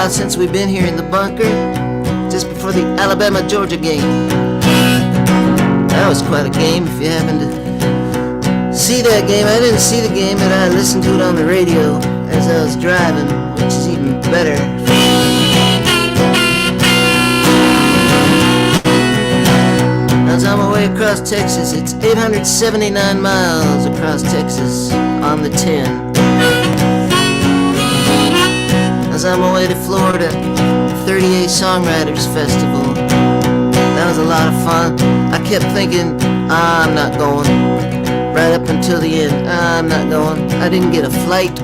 while since we've been here in the bunker, just before the Alabama-Georgia game. That was quite a game. If you happen to see that game, I didn't see the game, but I listened to it on the radio as I was driving, which is even better. As I'm away across Texas, it's 879 miles across Texas on the 10. As I'm away to Florida, 38 Songwriters Festival. That was a lot of fun. I kept thinking, I'm not going. Right up until the end, I'm not going. I didn't get a flight.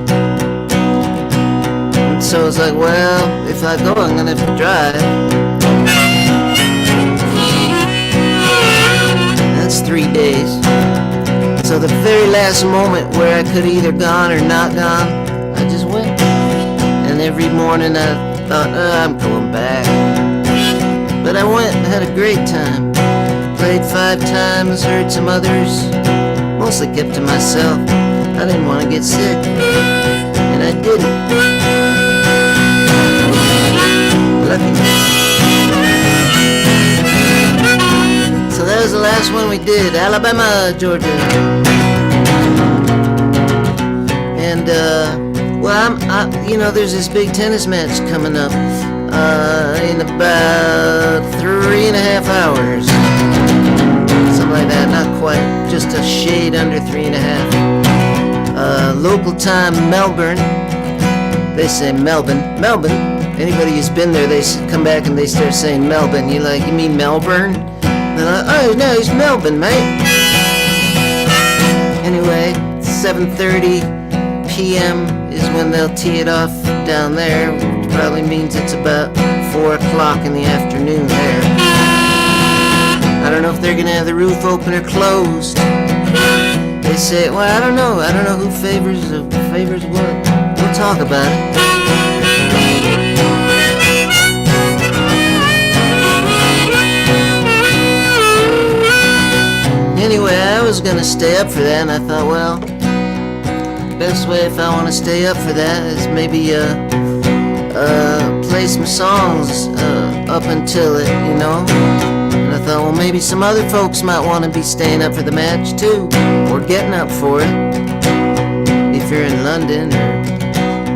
And so I was like, well, if I go, I'm gonna have to drive. That's 3 days. So the very last moment where I could have either gone or not gone, I just went. And every morning I thought, I'm going back. But I went and had a great time. Played 5 times, heard some others. Mostly kept to myself. I didn't want to get sick. And I didn't. Lucky. So that was the last one we did. Alabama, Georgia. And, well, there's this big tennis match coming up in about 3.5 hours. Something like that, not quite, just a shade under 3.5. Local time, Melbourne. They say Melbourne. Anybody who's been there, they come back and they start saying Melbourne. You're like, you mean Melbourne? They're like, oh, no, it's Melbourne, mate. Anyway, 7:30 p.m. is when they'll tee it off down there, which probably means it's about 4 o'clock in the afternoon there. I don't know if they're gonna have the roof open or closed. They say, well, I don't know who favors what. We'll talk about it. Anyway, I was gonna stay up for that, and I thought, well, best way if I want to stay up for that is maybe play some songs up until it, you know. And I thought, well, maybe some other folks might want to be staying up for the match too, or getting up for it, if you're in London or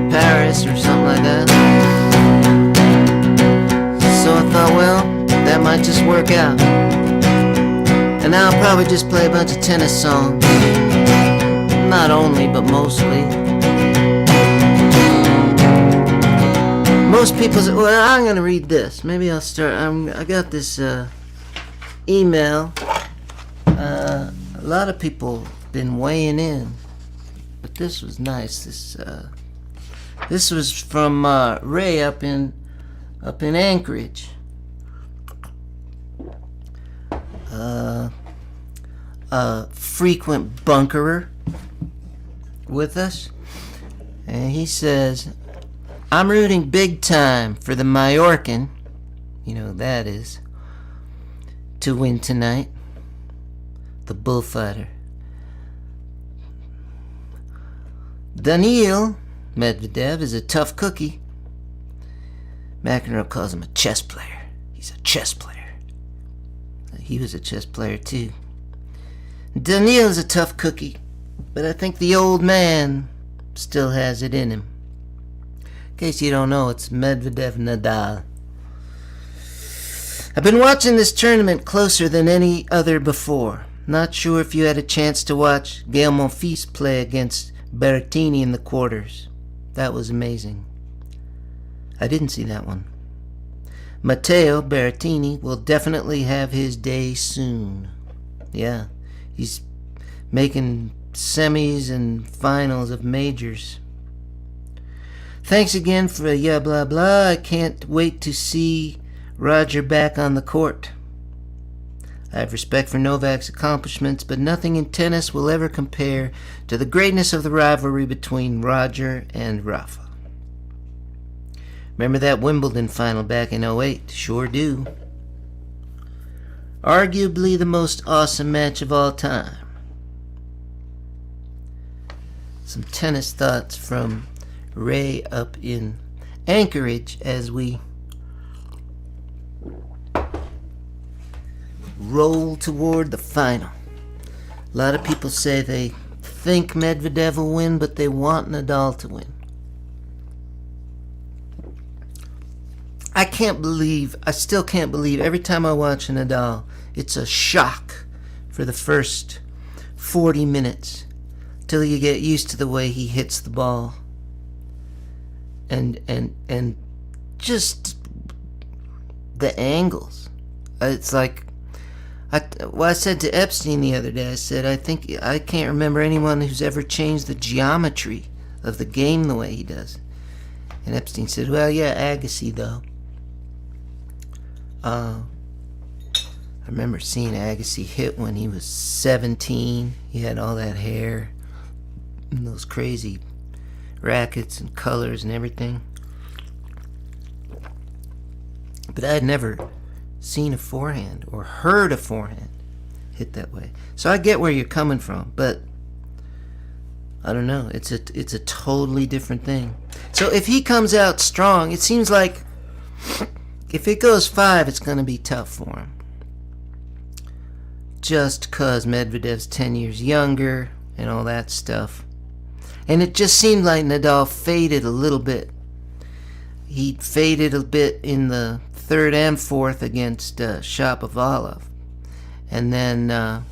Paris or something like that. So I thought, well, that might just work out. And now I'll probably just play a bunch of tennis songs. Not only, but mostly. Most people say, well, I'm going to read this. Maybe I'll start. I got this email. A lot of people been weighing in. But this was nice. This was from Ray up in Anchorage. A frequent bunkerer with us, and he says, I'm rooting big time for the Mallorcan, you know who that is, to win tonight. The bullfighter. Daniil Medvedev is a tough cookie. McEnroe calls him a chess player. He's a chess player. He was a chess player too. Daniil is a tough cookie, but I think the old man still has it in him. In case you don't know, it's Medvedev Nadal. I've been watching this tournament closer than any other before. Not sure if you had a chance to watch Gael Monfils play against Berrettini in the quarters. That was amazing. I didn't see that one. Matteo Berrettini will definitely have his day soon. Yeah, he's making semis and finals of majors. Thanks again for yeah blah blah. I can't wait to see Roger back on the court. I have respect for Novak's accomplishments, but nothing in tennis will ever compare to the greatness of the rivalry between Roger and Rafa. Remember that Wimbledon final back in '08? Sure do. Arguably the most awesome match of all time. Some tennis thoughts from Ray up in Anchorage as we roll toward the final. A lot of people say they think Medvedev will win, but they want Nadal to win. I still can't believe every time I watch Nadal, it's a shock for the first 40 minutes till you get used to the way he hits the ball. And just the angles. It's like, I said to Epstein the other day, I said, I can't remember anyone who's ever changed the geometry of the game the way he does. And Epstein said, well, yeah, Agassi, though. I remember seeing Agassi hit when he was 17. He had all that hair and those crazy rackets and colors and everything. But I had never seen a forehand or heard a forehand hit that way. So I get where you're coming from, but I don't know. It's a totally different thing. So if he comes out strong, it seems like if it goes 5, it's going to be tough for him. Just because Medvedev's 10 years younger and all that stuff. And it just seemed like Nadal faded a little bit. He faded a bit in the 3rd and 4th against Shapovalov. And then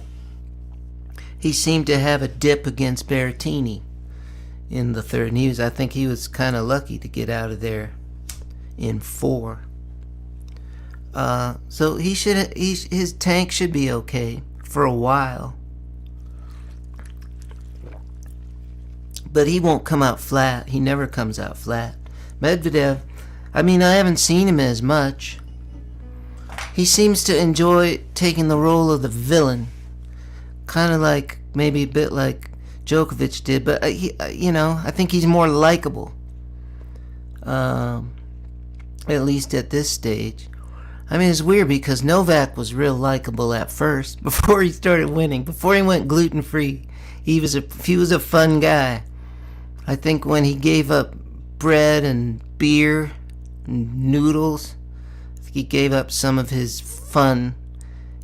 he seemed to have a dip against Berrettini in the 3rd. And I think he was kind of lucky to get out of there in 4. So his tank should be okay for a while. But he won't come out flat. He never comes out flat. Medvedev, I haven't seen him as much. He seems to enjoy taking the role of the villain. Kind of like, maybe a bit like Djokovic did. But, I think he's more likable. At least at this stage. It's weird because Novak was real likable at first, before he started winning, before he went gluten-free. He was a fun guy. I think when he gave up bread and beer and noodles, I think he gave up some of his fun.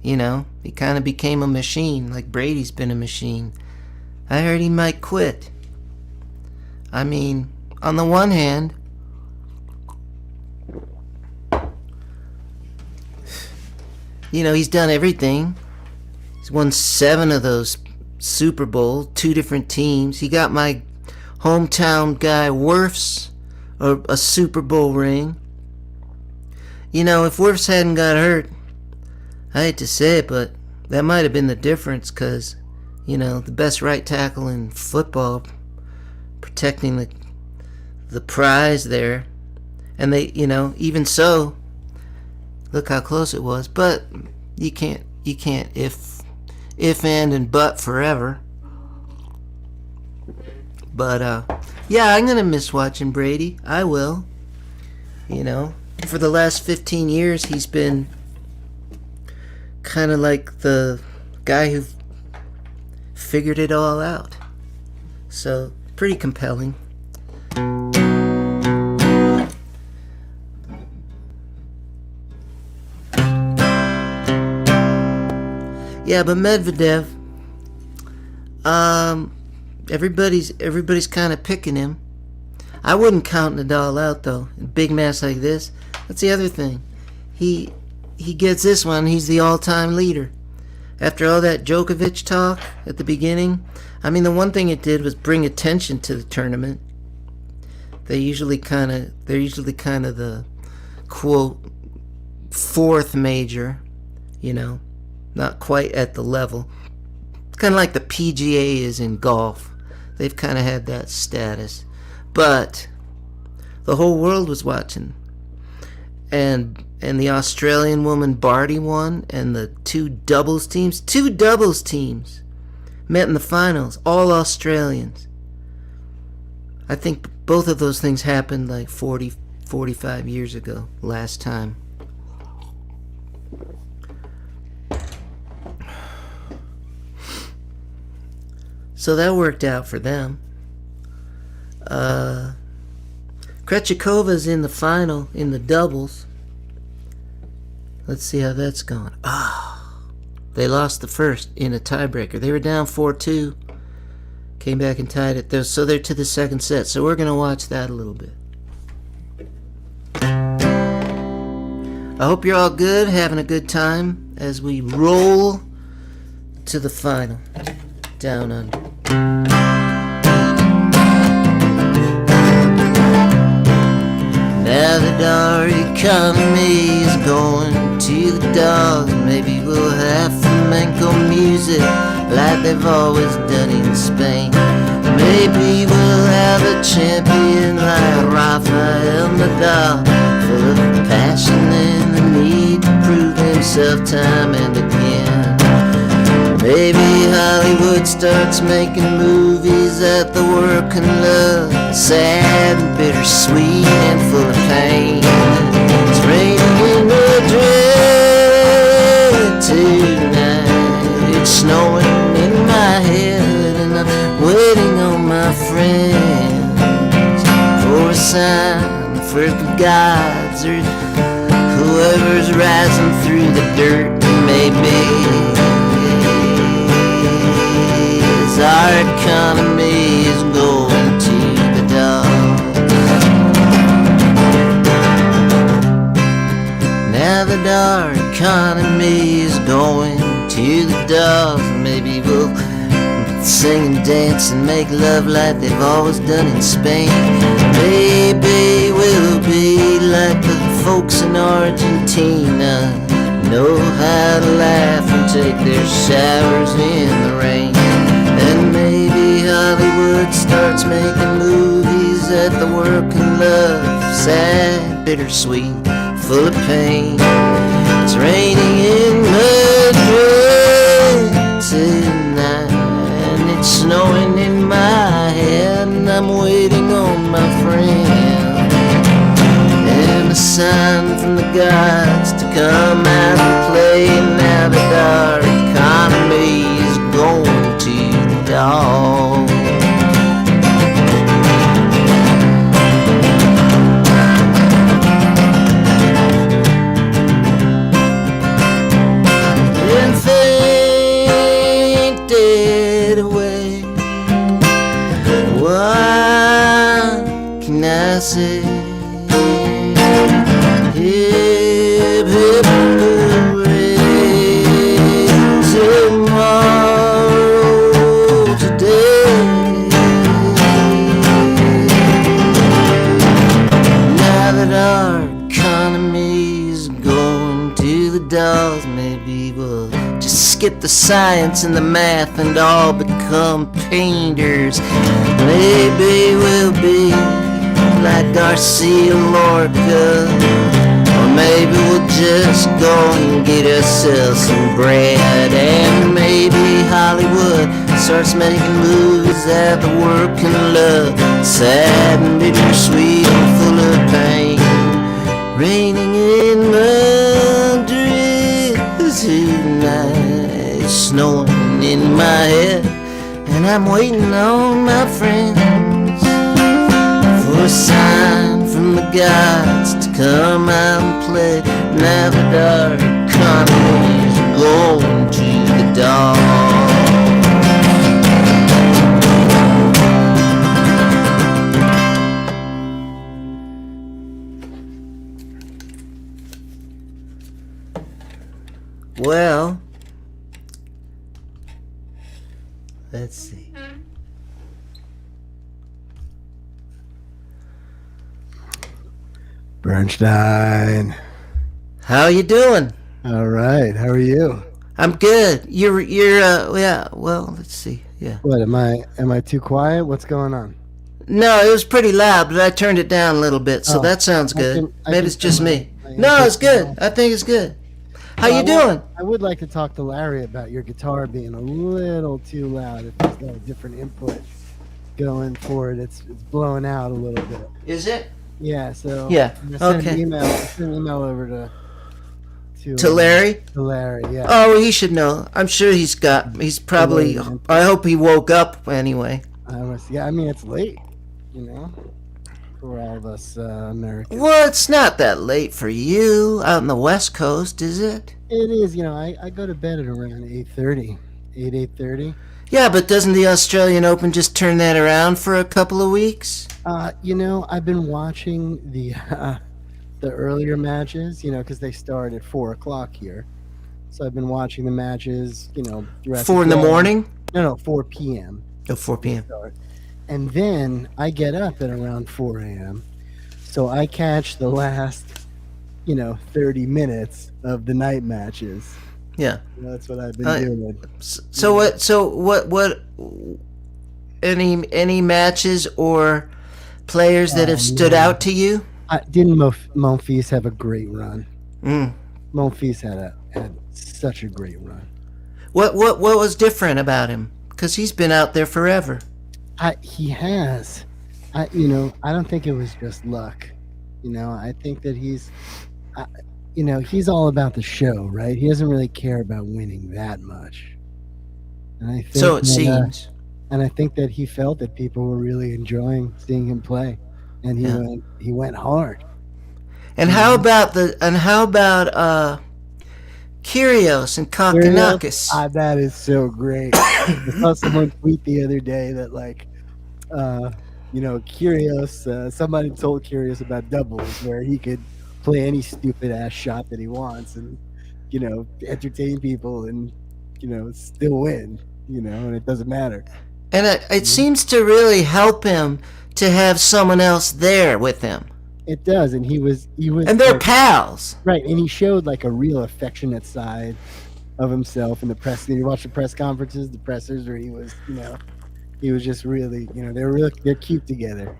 He kind of became a machine, like Brady's been a machine. I heard he might quit. On the one hand, he's done everything. He's won 7 of those Super Bowls, 2 different teams. He got my hometown guy Wirfs a Super Bowl ring. If Wirfs hadn't got hurt, I hate to say it, but that might have been the difference, because, the best right tackle in football, protecting the prize there. And they, even so, look how close it was. But you can't if and but forever. But yeah, I'm gonna miss watching Brady. I will. For the last 15 years, he's been kind of like the guy who figured it all out. So pretty compelling. Yeah, but Medvedev, everybody's kind of picking him. I wouldn't count Nadal out, though. A big match like this. That's the other thing. He gets this one. He's the all-time leader. After all that Djokovic talk at the beginning, the one thing it did was bring attention to the tournament. They're usually kind of the quote 4th major, not quite at the level. Kind of like the PGA is in golf. They've kind of had that status. But the whole world was watching. And the Australian woman Barty won, and the two doubles teams met in the finals, all Australians. I think both of those things happened like 45 years ago, last time. So that worked out for them. Krejcikova's in the final in the doubles. Let's see how that's going. They lost the first in a tiebreaker. They were down 4-2. Came back and tied it. So they're to the second set. So we're going to watch that a little bit. I hope you're all good, having a good time as we roll to the final. Down under. Now that our economy is going to the dogs, maybe we'll have flamenco music like they've always done in Spain. Maybe we'll have a champion like Rafael Nadal, full of passion and the need to prove himself time and again. Maybe Hollywood starts making movies that the world can love, sad and bittersweet and full of pain. It's raining in Madrid tonight, it's snowing in my head, and I'm waiting on my friends for a sign for the gods or whoever's rising through the dirt. Maybe our economy is going to the dogs. Now that our economy is going to the dogs, maybe we'll sing and dance and make love like they've always done in Spain. Maybe we'll be like the folks in Argentina, know how to laugh and take their showers in the rain. And maybe Hollywood starts making movies that the world can love, sad, bittersweet, full of pain. It's raining in Madrid tonight, and it's snowing in my head, and I'm waiting on my friend and a sign from the gods to come out and play. Now that our economy is going to the dogs. And fainted away. What can I say? Hip, hip, hooray. Tomorrow, today. Now that our economy's going to the dogs, maybe we'll just skip the science and the math and all become painters. Maybe we'll be like Garcia Lorca, or maybe we'll just go and get ourselves some bread. And maybe Hollywood starts making movies that the world can love, sad and bittersweet and full of pain. Raining in Madrid tonight, it's snowing in my head, and I'm waiting on my friends for a sign from the gods to come out and play. Now that our economy's going to the dogs. Well, let's see. Bernstein. How you doing? All right. How are you? I'm good. You're yeah, well, let's see. Yeah. What, am I too quiet? What's going on? No, it was pretty loud, but I turned it down a little bit, so that sounds good. Maybe it's just me. No, it's good. I think it's good. How you doing? I would like to talk to Larry about your guitar being a little too loud. If there's no different input going for it, it's blowing out a little bit. Is it? Yeah, so Yeah. Okay. Send an email over to Larry? To Larry, yeah. Oh, well, he should know. I'm sure he's probably, I hope he woke up anyway. Yeah, I mean, it's late, you know. for all of us Americans. Well, it's not that late for you out on the West Coast, is it? It is, I go to bed at around 8:30, 8:30. Yeah, but doesn't the Australian Open just turn that around for a couple of weeks? I've been watching the earlier matches, because they start at 4 o'clock here. So I've been watching the matches, throughout 4 in the day. morning? No, 4 p.m. Oh, 4 p.m. start. And then I get up at around 4 a.m. So I catch the last, 30 minutes of the night matches. Yeah. That's what I've been doing. So what any matches or players that have stood out to you? Didn't Monfils have a great run? Mm. Monfils had such a great run. What was different about him? Because he's been out there forever. He has. I don't think it was just luck. I think that he's all about the show, right? He doesn't really care about winning that much. And I think So it seems. And I think that he felt that people were really enjoying seeing him play, and he went hard. And how about Kyrgios and Kokkinakis? That is so great. I saw someone tweet the other day that Kyrgios. Somebody told Kyrgios about doubles where he could play any stupid ass shot that he wants and entertain people and still win. And it doesn't matter. And it seems to really help him to have someone else there with him. It does, and he was, and they're pals, right? And he showed a real affectionate side of himself in the press. You watch the press conferences, the pressers, where he was, he was just really, they're cute together,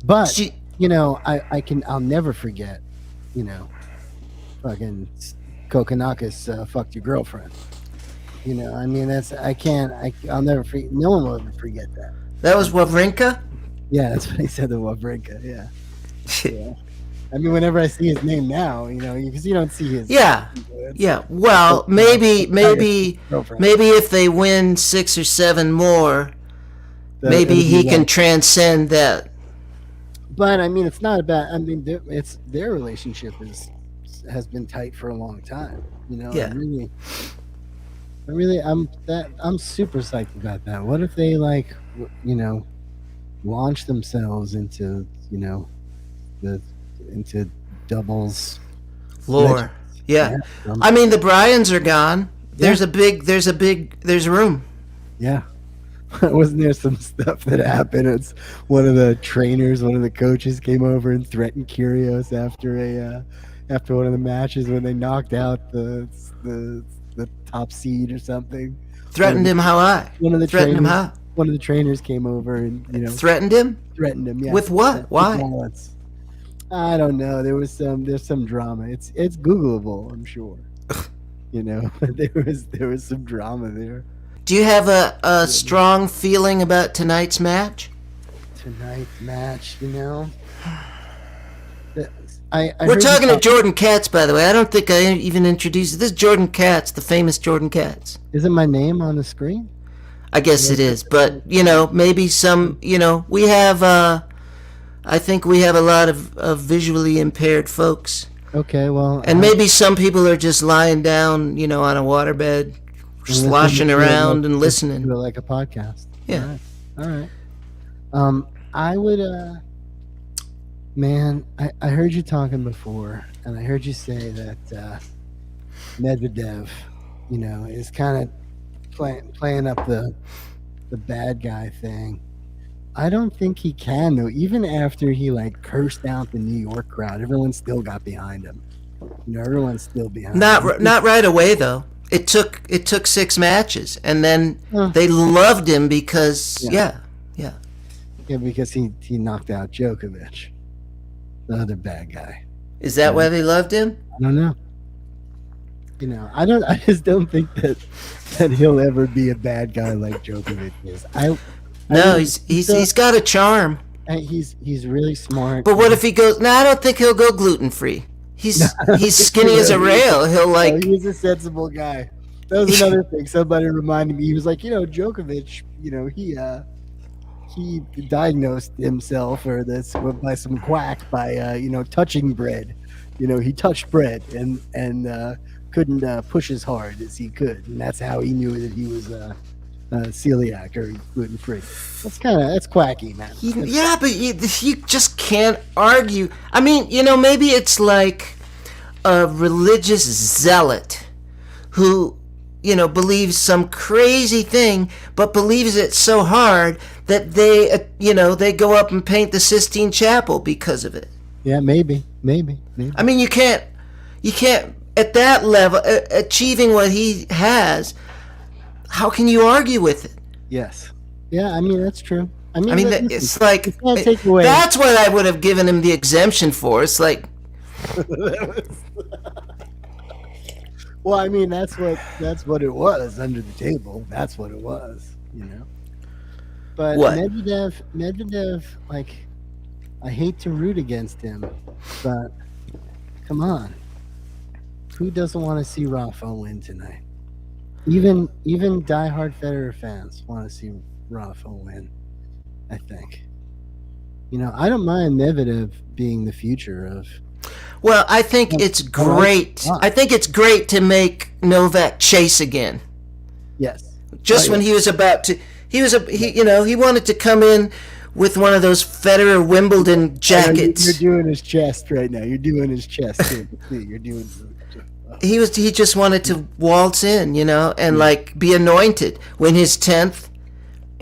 But I'll never forget, fucking Kokkinakis fucked your girlfriend. I'll never forget. No one will ever forget that. That was Wawrinka? Yeah, that's what he said to Wawrinka. Yeah. Yeah. Whenever I see his name now, because you don't see his. Yeah. Yeah. Well, maybe if they win 6 or 7 more, maybe he can transcend that. But it's not about. It's their relationship has been tight for a long time. Yeah. I'm super psyched about that. What if they launch themselves into into doubles lore? Yeah. The Bryans are gone. There's room. Yeah. Wasn't there some stuff that happened? It's one of the coaches came over and threatened Kyrgios after one of the matches when they knocked out the top seed or something. Threatened him how high? One of the trainers came over and threatened him. Yeah. With what? Why? I don't know. There's some drama. It's Googleable, I'm sure. There was some drama there. Do you have a strong feeling about tonight's match? We're talking to Jordan Katz, by the way. I don't think I even introduced you. This is Jordan Katz, the famous Jordan Katz. Isn't my name on the screen? I guess it is, but maybe some. We have. I think we have a lot of visually impaired folks. Okay, well. And maybe some people are just lying down, on a waterbed, sloshing around and listening. Like a podcast. Yeah. All right. I would. Man, I heard you talking before, and I heard you say that Medvedev, is kind of playing up the bad guy thing. I don't think he can, though. Even after he cursed out the New York crowd, everyone still got behind him. Everyone's still behind him. Not right away though. It took 6 matches, and then they loved him because because he knocked out Djokovic, the other bad guy. Is that why they loved him? I don't know. I just don't think that he'll ever be a bad guy like Djokovic is. He's got a charm. He's really smart. But what if he goes? No, I don't think he'll go gluten free. He's skinny as a rail. He'll he's a sensible guy. That was another thing. Somebody reminded me. He was like, Djokovic. he diagnosed himself or this by some quack by touching bread. He touched bread and couldn't push as hard as he could, and that's how he knew that he was celiac or gluten free. That's quacky, man. Yeah, but you just can't argue. I mean, maybe it's like a religious zealot who, believes some crazy thing, but believes it so hard that they go up and paint the Sistine Chapel because of it. Yeah, maybe. I mean, you can't at that level achieving what he has. How can you argue with it? Yes. Yeah, I mean that's true. I mean, it's like take away. That's what I would have given him the exemption for. It's like, well, I mean that's what it was under the table. That's what it was, But what? Medvedev, like, I hate to root against him, but come on, who doesn't want to see Rafa win tonight? Even diehard Federer fans want to see Rafa win. I think. I don't mind Medvedev being the future of. Well, I think it's great. I think it's great to make Novak chase again. Yes. Just when he was about to, he wanted to come in with one of those Federer Wimbledon jackets. You're doing his chest right now. You're doing his chest too. You're doing. He just wanted to waltz in, and like be anointed, win his 10th,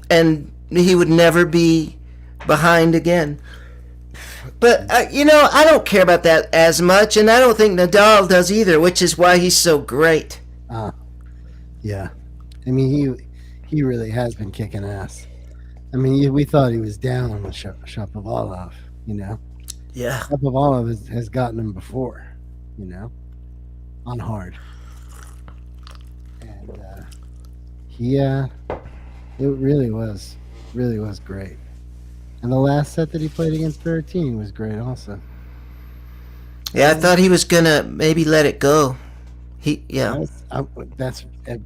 and he would never be behind again. But I don't care about that as much, and I don't think Nadal does either, which is why he's so great. Yeah. I mean, he really has been kicking ass. I mean, we thought he was down with Shapovalov, Yeah. Shapovalov has gotten him before, on hard. And it really was great. And the last set that he played against Berrettini was great also. Yeah, I thought he was gonna maybe let it go. That's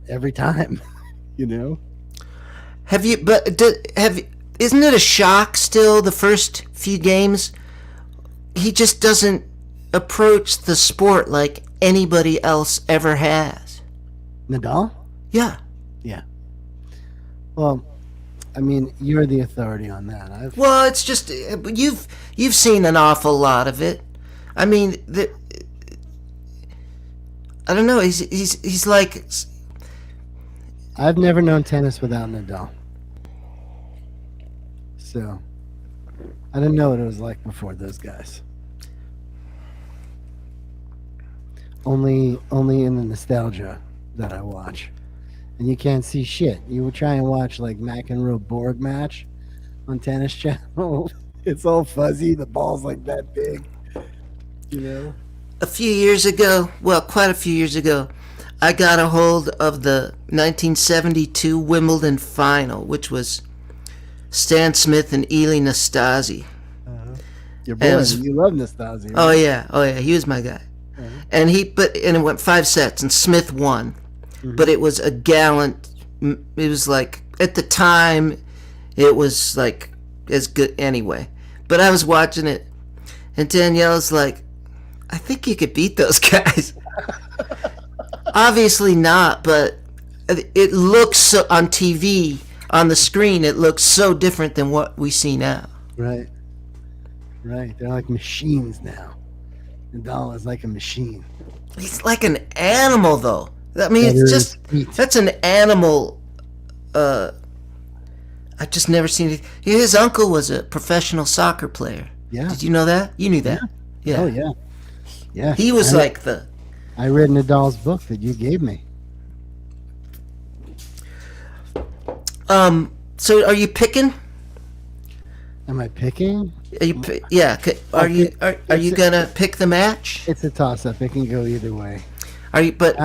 every time, Have you? But isn't it a shock still? The first few games, he just doesn't approach the sport like anybody else ever has. Nadal? Yeah. Yeah. Well, I mean, you're the authority on that. Well, it's just you've seen an awful lot of it. I mean, I don't know. He's like. I've never known tennis without Nadal, so I didn't know what it was like before those guys. Only in the nostalgia that I watch. And you can't see shit. You would try and watch like McEnroe Borg match on Tennis Channel. It's all fuzzy. The ball's like that big. A few years ago, quite a few years ago, I got a hold of the 1972 Wimbledon final, which was Stan Smith and Eli Nastase. Your boy, you love Nastase. Right? Oh yeah, he was my guy. And it went 5 sets, and Smith won. Mm-hmm. But it was a gallant. It was like at the time, it was like as good anyway. But I was watching it, and Danielle's like, "I think you could beat those guys." Obviously not, but it looks so on TV on the screen. It looks so different than what we see now. Right. They're like machines now. Nadal is like a machine. He's like an animal, though. I mean, that's an animal. I've just never seen it. His uncle was a professional soccer player. Yeah. Did you know that? You knew that. Yeah. Oh yeah. Yeah. He was like the. I read Nadal's book that you gave me. So are you picking? Am I picking? Are you? Yeah. Are you gonna pick the match? It's a toss-up. It can go either way. Are you? But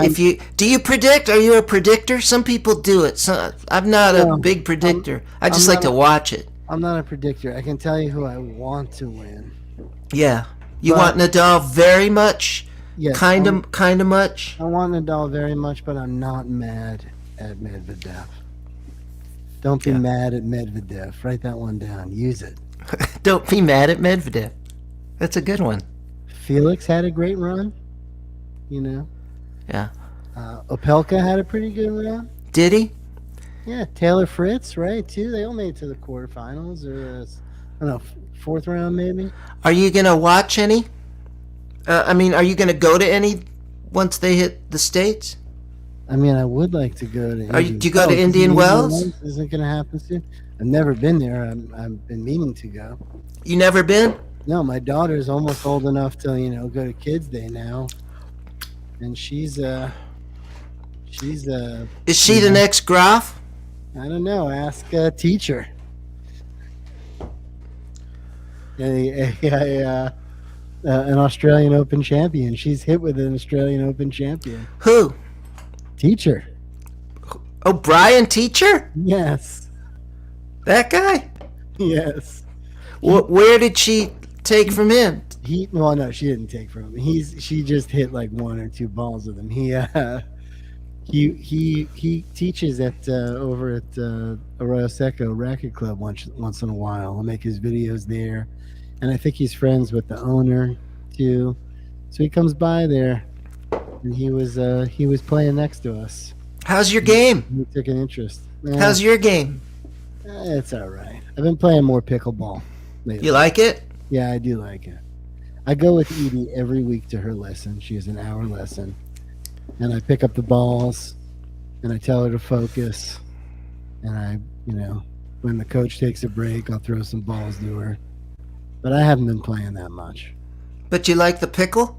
do you predict? Are you a predictor? Some people do it. So I'm not a big predictor. I just like to watch it. I'm not a predictor. I can tell you who I want to win. Yeah. You want Nadal very much? Yes. Kind of much? I want Nadal very much, but I'm not mad at Medvedev. Don't be Yeah. mad at Medvedev. Write that one down. Use it. Don't be mad at Medvedev. That's a good one. Felix had a great run. You know, Yeah. Opelka had a pretty good run. Did he? Yeah, Taylor Fritz, right? Too. They all made it to the quarterfinals, or I don't know, fourth round maybe. Are you gonna watch any? I mean, are you gonna go to any once they hit the states? I mean, I would like to go to. Do you go to Indian Wells? Isn't going to happen soon. I've never been there. I've been meaning to go. You never been? No, my daughter's almost old enough to go to Kids Day now, and she's Is she the next Graf? I don't know. Ask a teacher. An Australian Open champion. She's hit with an Australian Open champion. Who? Teacher. Oh, Brian Teacher? Yes. That guy? Yes. Where did she take from him? No, she didn't take from him. She just hit like one or two balls with him. He teaches at over at Arroyo Seco Racket Club once in a while. I'll make his videos there, and I think he's friends with the owner too. So he comes by there, and he was playing next to us. How's your game? He took an interest. How's your game? It's all right. I've been playing more pickleball lately. You like it? Yeah, I do like it. I go with Edie every week to her lesson. She has an hour lesson. And I pick up the balls and I tell her to focus. And when the coach takes a break, I'll throw some balls to her. But I haven't been playing that much. But you like the pickle?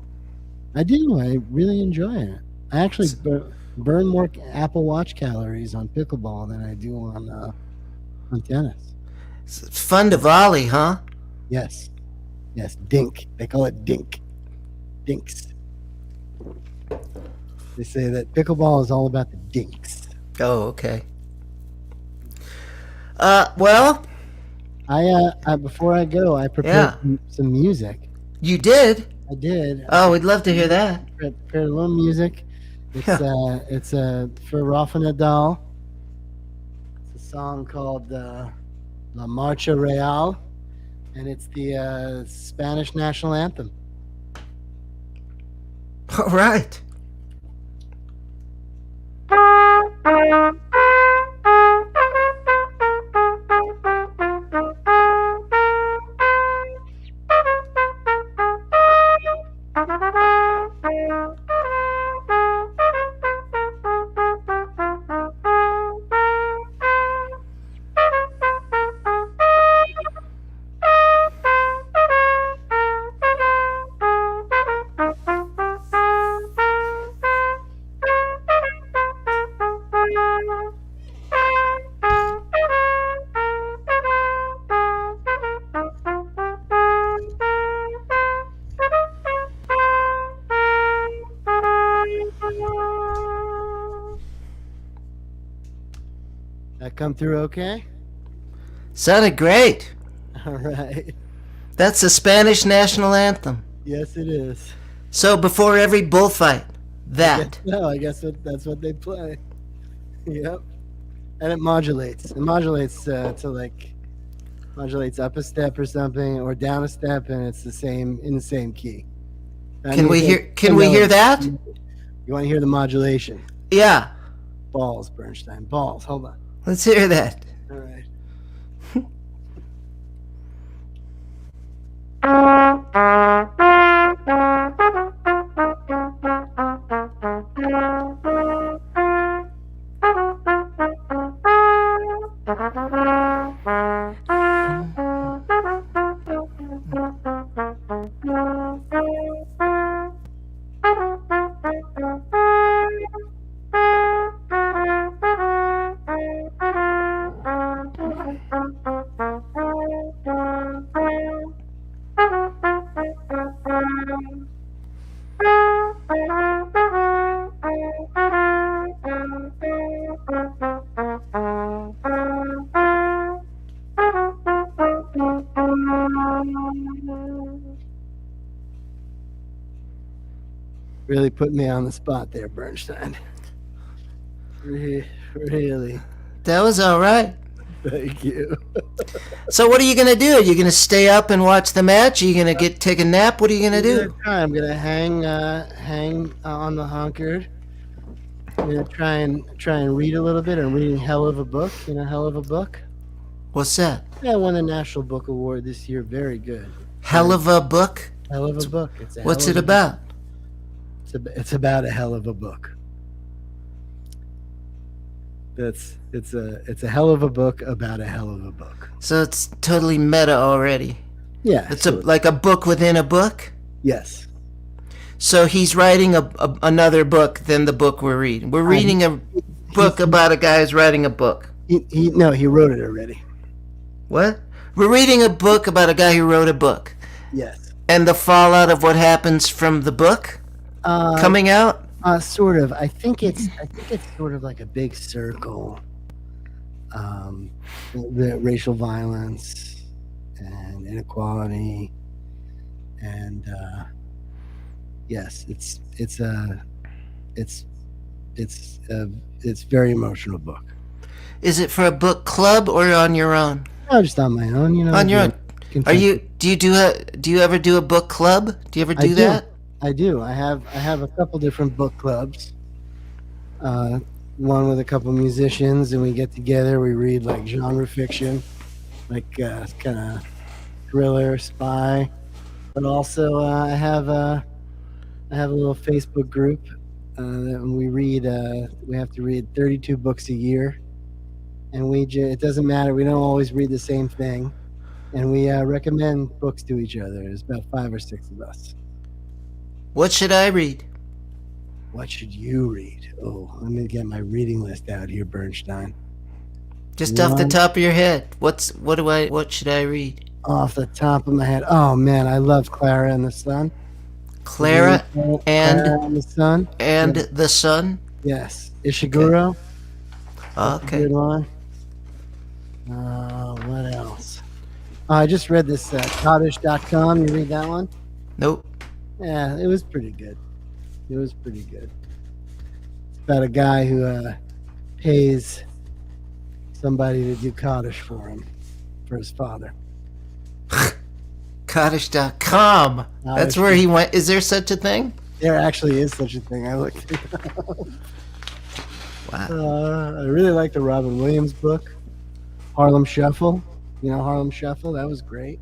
I do. I really enjoy it. I actually burn more Apple Watch calories on pickleball than I do on tennis. It's fun to volley, huh? Yes. Yes, dink. They call it dink. Dinks. They say that pickleball is all about the dinks. Oh, okay. Well, I before I go, I prepared some music. You did? I did. Oh, we'd love to hear that. Prepared a little music. It's for Rafa Nadal. It's a song called La Marcha Real, and it's the Spanish national anthem. All right. That come through okay? Sounded great. All right. That's the Spanish national anthem. Yes, it is. So before every bullfight, that. I guess that's what they play. Yep. And it modulates. It modulates modulates up a step or something, or down a step, and it's in the same key. Can we hear that? You want to hear the modulation? Yeah. Balls, Bernstein. Balls. Hold on. Let's hear that. All right. Really put me on the spot there, Bernstein. Really. That was all right. Thank you. So what are you going to do? Are you going to stay up and watch the match? Are you going to take a nap? What are you going to do? I'm gonna hang on the Hunkered. I'm gonna try and read a little bit. I'm reading Hell of a Book. You know, Hell of a Book. What's that? Yeah, I won the National Book Award this year. Very good. Hell of a book? Hell of a book. It's a What's hell it of a about? It's about a hell of a book. It's a hell of a book about a hell of a book. So it's totally meta already. Yeah, It's like a book within a book? yes. So he's writing another book than the book we're reading. We're reading a book about a guy who's writing a book. He wrote it already. What? We're reading a book about a guy who wrote a book. Yes. And the fallout of what happens from the book coming out? Sort of. I think it's sort of like a big circle. The racial violence and inequality, and yes, it's a very emotional book. Is it for a book club or on your own? No, just on my own, you know. On your own. Are you? Do you ever do a book club? Do you ever do that? I do. I have a couple different book clubs. One with a couple musicians, and we get together. We read like genre fiction, like kind of thriller, spy. But also, I have a little Facebook group that we read. We have to read 32 books a year, and it doesn't matter. We don't always read the same thing, and we recommend books to each other. There's about 5 or 6 of us. What should I read? What should you read? Oh, let me get my reading list out here, Bernstein. Just off the top of your head. What should I read? Off the top of my head. Oh man, I love Clara and the Sun. Clara and the Sun. And yes. the Sun? Yes. Ishiguro. Okay. Good one. What else? I just read this Cottage.com. You read that one? Nope. Yeah, it was pretty good. It's about a guy who pays somebody to do cottage for him, for his father. Cottage.com. That's where he went. Is there such a thing? There actually is such a thing. I looked it up. Wow. I really like the Robin Williams book, Harlem Shuffle. You know Harlem Shuffle? That was great.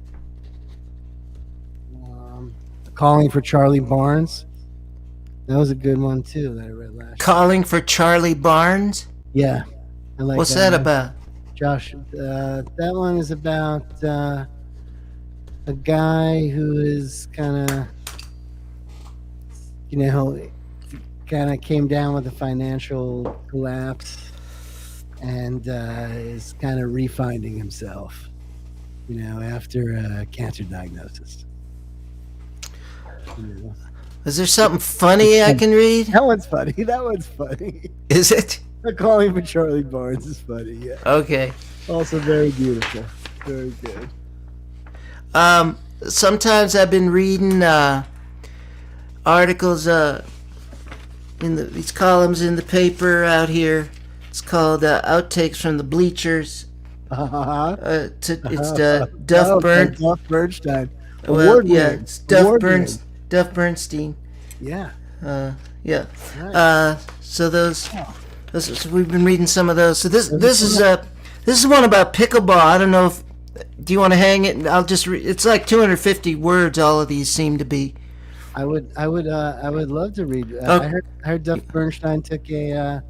Calling for Charlie Barnes. That was a good one too that I read last year. Calling for Charlie Barnes? Yeah. I like What's that about? Josh, that one is about a guy who is kind of, came down with a financial collapse and is kind of refinding himself, after a cancer diagnosis. Is there something funny I can read? That one's funny. Is it? Calling for Charlie Barnes is funny, yeah. Okay. Also very beautiful. Very good. Sometimes I've been reading articles in these columns in the paper out here. It's called Outtakes from the Bleachers. It's Duff Bern. Duff Bernstein. Well, yeah, it's Duff Bernstein. Yeah. Yeah. Nice. So so we've been reading some of those. So this is one about pickleball. I don't know if do you want to hang it? I'll just read. It's like 250 words. All of these seem to be. I would love to read. I heard Duff Bernstein took a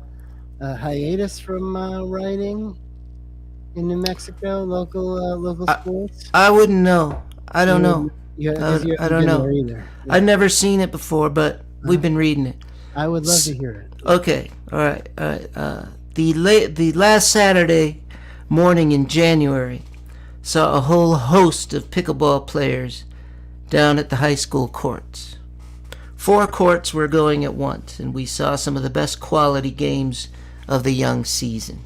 hiatus from writing in New Mexico, local sports. I wouldn't know. I don't know. I don't know. Either. Yeah. I've never seen it before, but we've been reading it. I would love to hear it. Okay, all right. The last Saturday morning in January saw a whole host of pickleball players down at the high school courts. 4 courts were going at once, and we saw some of the best quality games of the young season.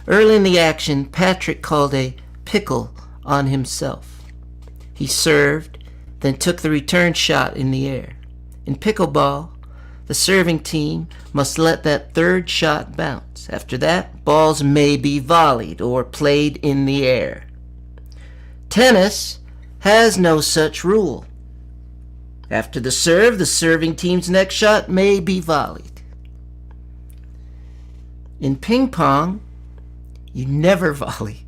Early in the action, Patrick called a pickle on himself. He served, then took the return shot in the air. In pickleball, the serving team must let that third shot bounce. After that, balls may be volleyed or played in the air. Tennis has no such rule. After the serve, the serving team's next shot may be volleyed. In ping pong, you never volley.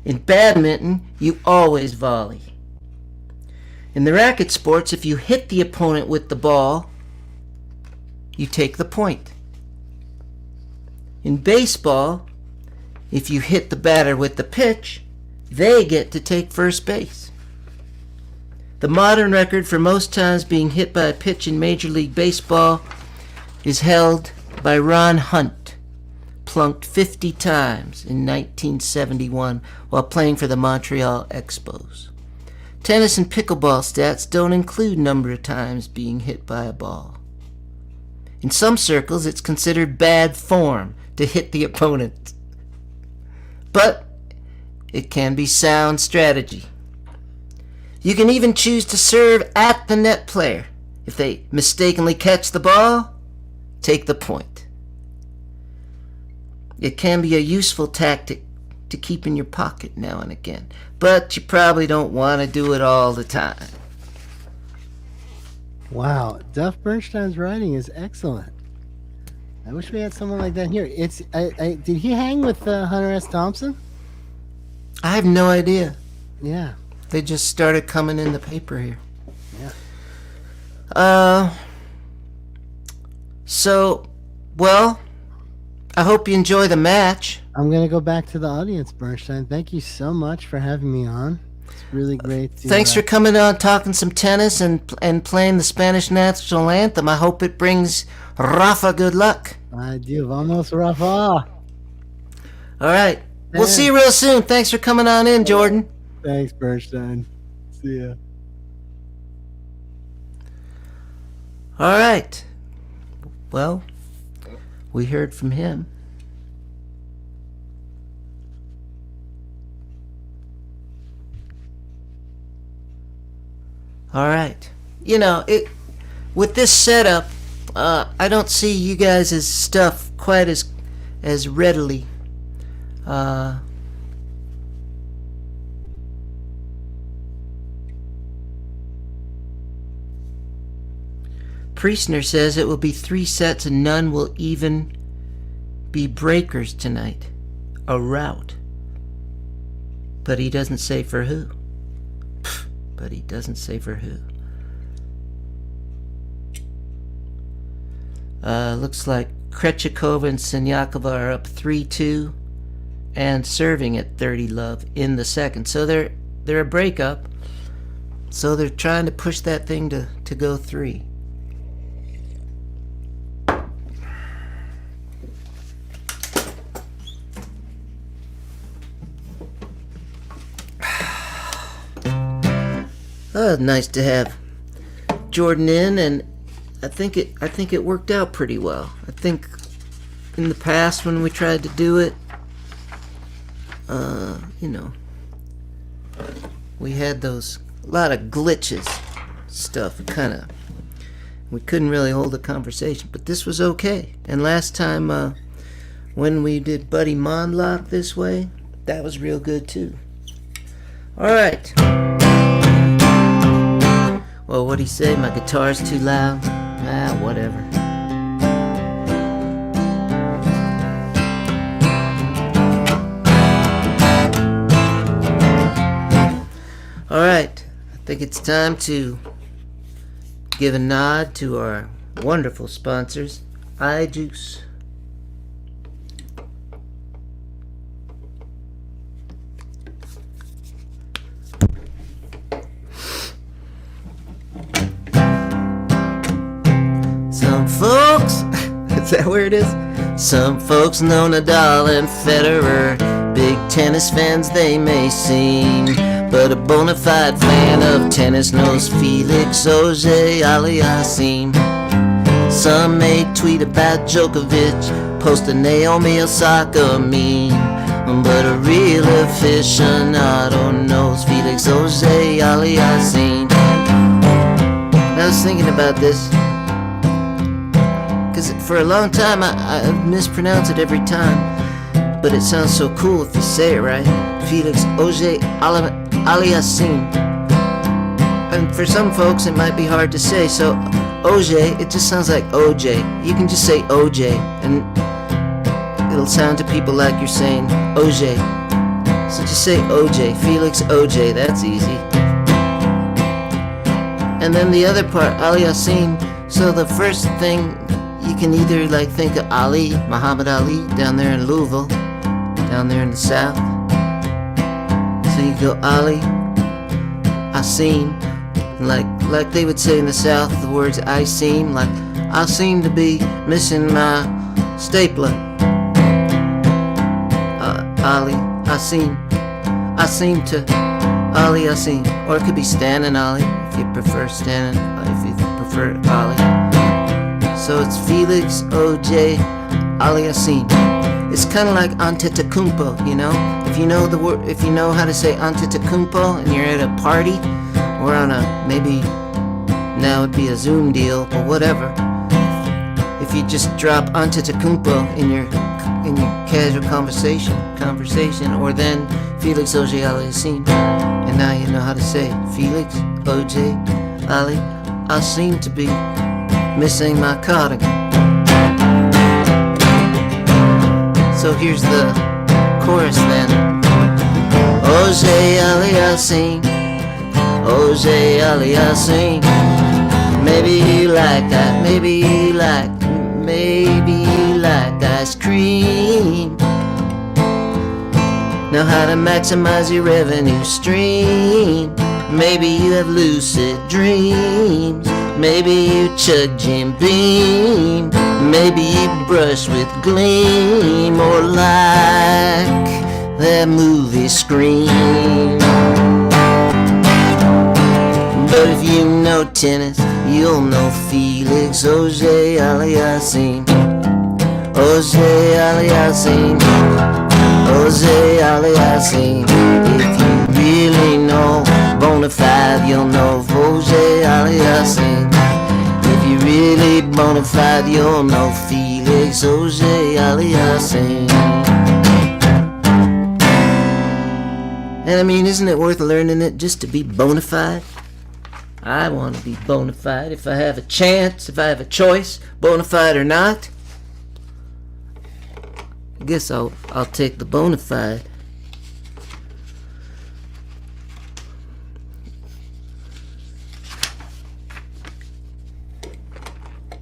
In badminton, you always volley. In the racket sports, if you hit the opponent with the ball, you take the point. In baseball, if you hit the batter with the pitch, they get to take first base. The modern record for most times being hit by a pitch in Major League Baseball is held by Ron Hunt, plunked 50 times in 1971 while playing for the Montreal Expos. Tennis and pickleball stats don't include number of times being hit by a ball. In some circles, it's considered bad form to hit the opponent. But it can be sound strategy. You can even choose to serve at the net player. If they mistakenly catch the ball, take the point. It can be a useful tactic to keep in your pocket now and again, but you probably don't want to do it all the time. Wow, Duff Bernstein's writing is excellent. I wish we had someone like that here. Did he hang with Hunter S. Thompson? I have no idea. Yeah. They just started coming in the paper here. Yeah. So, well, I hope you enjoy the match. I'm going to go back to the audience, Bernstein. Thank you so much for having me on. It's really great to... Thanks for coming on, talking some tennis and playing the Spanish national anthem. I hope it brings Rafa good luck. I do. Vamos, Rafa. All right. We'll see you real soon. Thanks for coming on in, Jordan. Thanks, Bernstein. See ya. All right. Well, we heard from him. All right. You know, with this setup, I don't see you guys' stuff quite as readily. Priestner says it will be 3 sets and none will even be breakers tonight. A rout. But he doesn't say for who. But he doesn't say for who. Looks like Krejcikova and Siniakova are up 3-2 and serving at 30-love in the second. So they're a breakup. So they're trying to push that thing to go 3. Nice to have Jordan in, and I think it worked out pretty well. I think in the past when we tried to do it, we had a lot of glitches, stuff. We couldn't really hold a conversation, but this was okay. And last time when we did Buddy Mondlock this way, that was real good too. All right. Well, what'd he say? My guitar's too loud? Whatever. Alright, I think it's time to give a nod to our wonderful sponsors, iJuice. Folks, is that where it is? Some folks know Nadal and Federer, big tennis fans they may seem, but a bona fide fan of tennis knows Felix Auger-Aliassime. Some may tweet about Djokovic, post a Naomi Osaka meme, but a real aficionado knows Felix Auger-Aliassime. I was thinking about this. for a long time I mispronounce it every time, but it sounds so cool if you say it right. Felix Auger Aliassime. And for some folks it might be hard to say, so Auger, it just sounds like OJ. You can just say OJ, and it'll sound to people like you're saying OJ. So just say OJ, Felix OJ, that's easy. And then the other part, Aliassime. So the first thing, you can either like think of Ali, Muhammad Ali, down there in Louisville, down there in the South. So you go Ali, Assime, like they would say in the South, the words I seem, like I seem to be missing my stapler. Ali, I seem to Ali, Assime, or it could be Stan and Ali if you prefer Stan, if you prefer Ali. So it's Felix O.J. Aliassime. It's kind of like Antetokounmpo, you know. If you know the word, if you know how to say Antetokounmpo, and you're at a party or on a maybe now it'd be a Zoom deal or whatever. If you just drop Antetokounmpo in your casual conversation, or then Felix O.J. Aliassime, and now you know how to say it. Felix O.J. Ali, I seem to be missing my cardigan. So here's the chorus then. O.J. Aliassime, O.J. Aliassime. Maybe you like that, maybe you like ice cream. Know how to maximize your revenue stream. Maybe you have lucid dreams. Maybe you chug Jim Beam. Maybe you brush with gleam, or like that movie Scream. But if you know tennis, you'll know Felix O.J. Aliassime. O.J. Aliassime, O.J. Aliassime. If you really know Bonafide, you'll know O.J. Aliassime. If you really Bonafide, you'll know Felix O.J. Aliassime. And I mean, isn't it worth learning it just to be bonafide? I want to be bonafide if I have a chance, if I have a choice, bonafide or not. I guess I'll take the bonafide.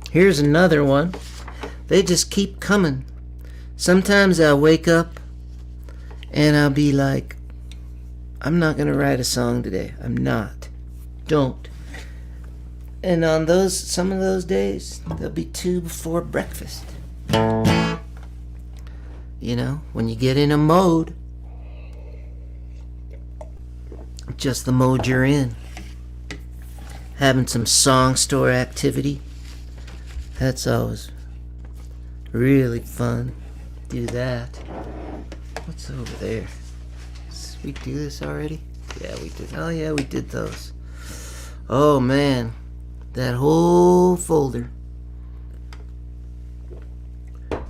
Here's another one. They just keep coming. Sometimes I'll wake up and I'll be like, I'm not gonna write a song today. I'm not. Don't. And on some of those days, there'll be 2 before breakfast. You know, when you get in a mode, just the mode you're in. Having some song store activity. That's always really fun. Do that. What's over there? Did we do this already? Yeah, we did. Oh yeah, we did those. Oh man, that whole folder.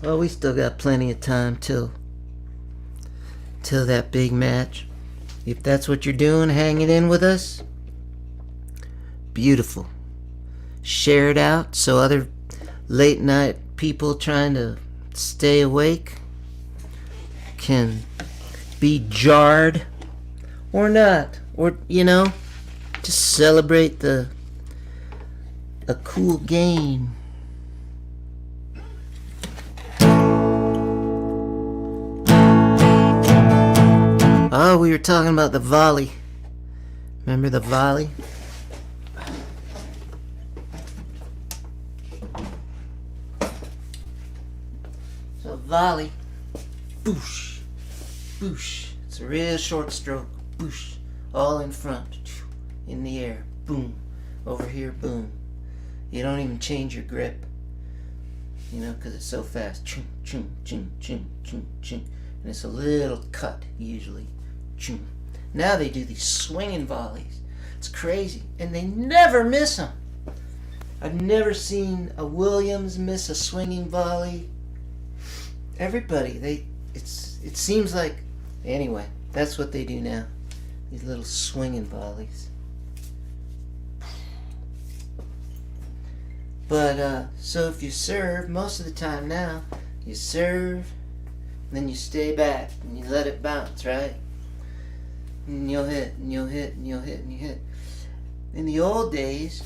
Well, we still got plenty of time till that big match. If that's what you're doing, hanging in with us, beautiful. Share it out so other late night people trying to stay awake can be jarred or not, or you know, just celebrate a cool game. Oh, we were talking about the volley. Remember the volley? So volley, boosh, boosh. It's a real short stroke, boosh, all in front, in the air, boom, over here, boom. You don't even change your grip, you know, because it's so fast. Chung, chung, chung, chung, chung, chung. And it's a little cut, usually. Chung. Now they do these swinging volleys. It's crazy, and they never miss them. I've never seen a Williams miss a swinging volley. Everybody, it seems like, anyway, that's what they do now. These little swinging volleys. But, so if you serve, most of the time now, you serve, then you stay back, and you let it bounce, right? And you'll hit, and you'll hit, and you'll hit, and you hit. In the old days,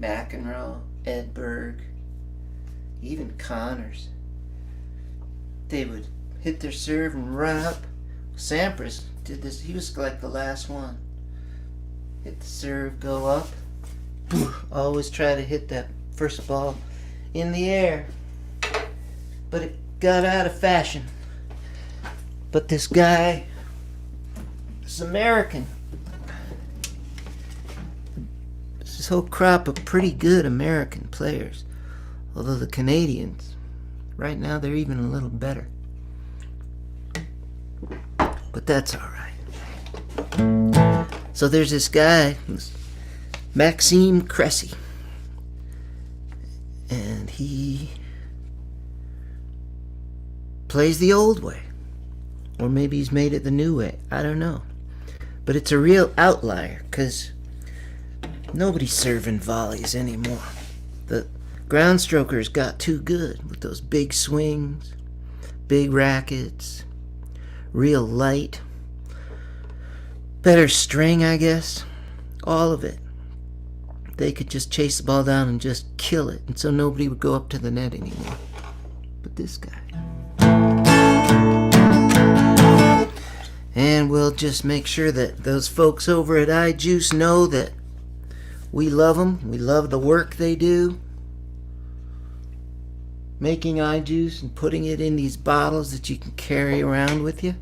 McEnroe, Edberg, even Connors, they would hit their serve and run up. Sampras did this. He was like the last one. Hit the serve, go up. Always try to hit that first ball in the air. But it got out of fashion. But this guy, this American, this whole crop of pretty good American players, although the Canadians, right now they're even a little better. But that's all right. So there's this guy, Maxime Cressy, and he plays the old way, or maybe he's made it the new way. I don't know, but it's a real outlier because nobody's serving volleys anymore. The ground strokers got too good with those big swings, big rackets, real light, better string, I guess, all of it. They could just chase the ball down and just kill it, and so nobody would go up to the net anymore. But this guy. And we'll just make sure that those folks over at iJuice know that we love them. We love the work they do. Making iJuice and putting it in these bottles that you can carry around with you.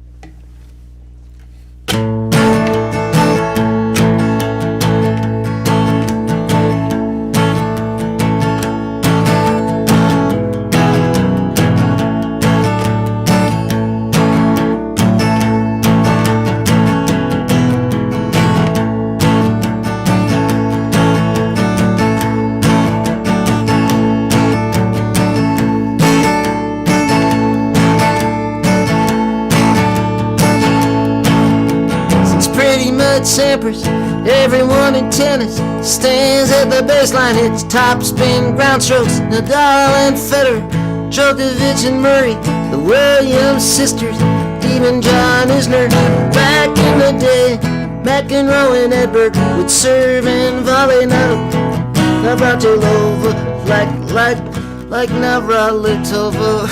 Sampras, everyone in tennis stands at the baseline, hits top spin ground strokes. Nadal and Federer, Djokovic and Murray, the Williams sisters, even John Isner. Back in the day, McEnroe and Edberg would serve and volley. Now Navratilova, like Navratilova,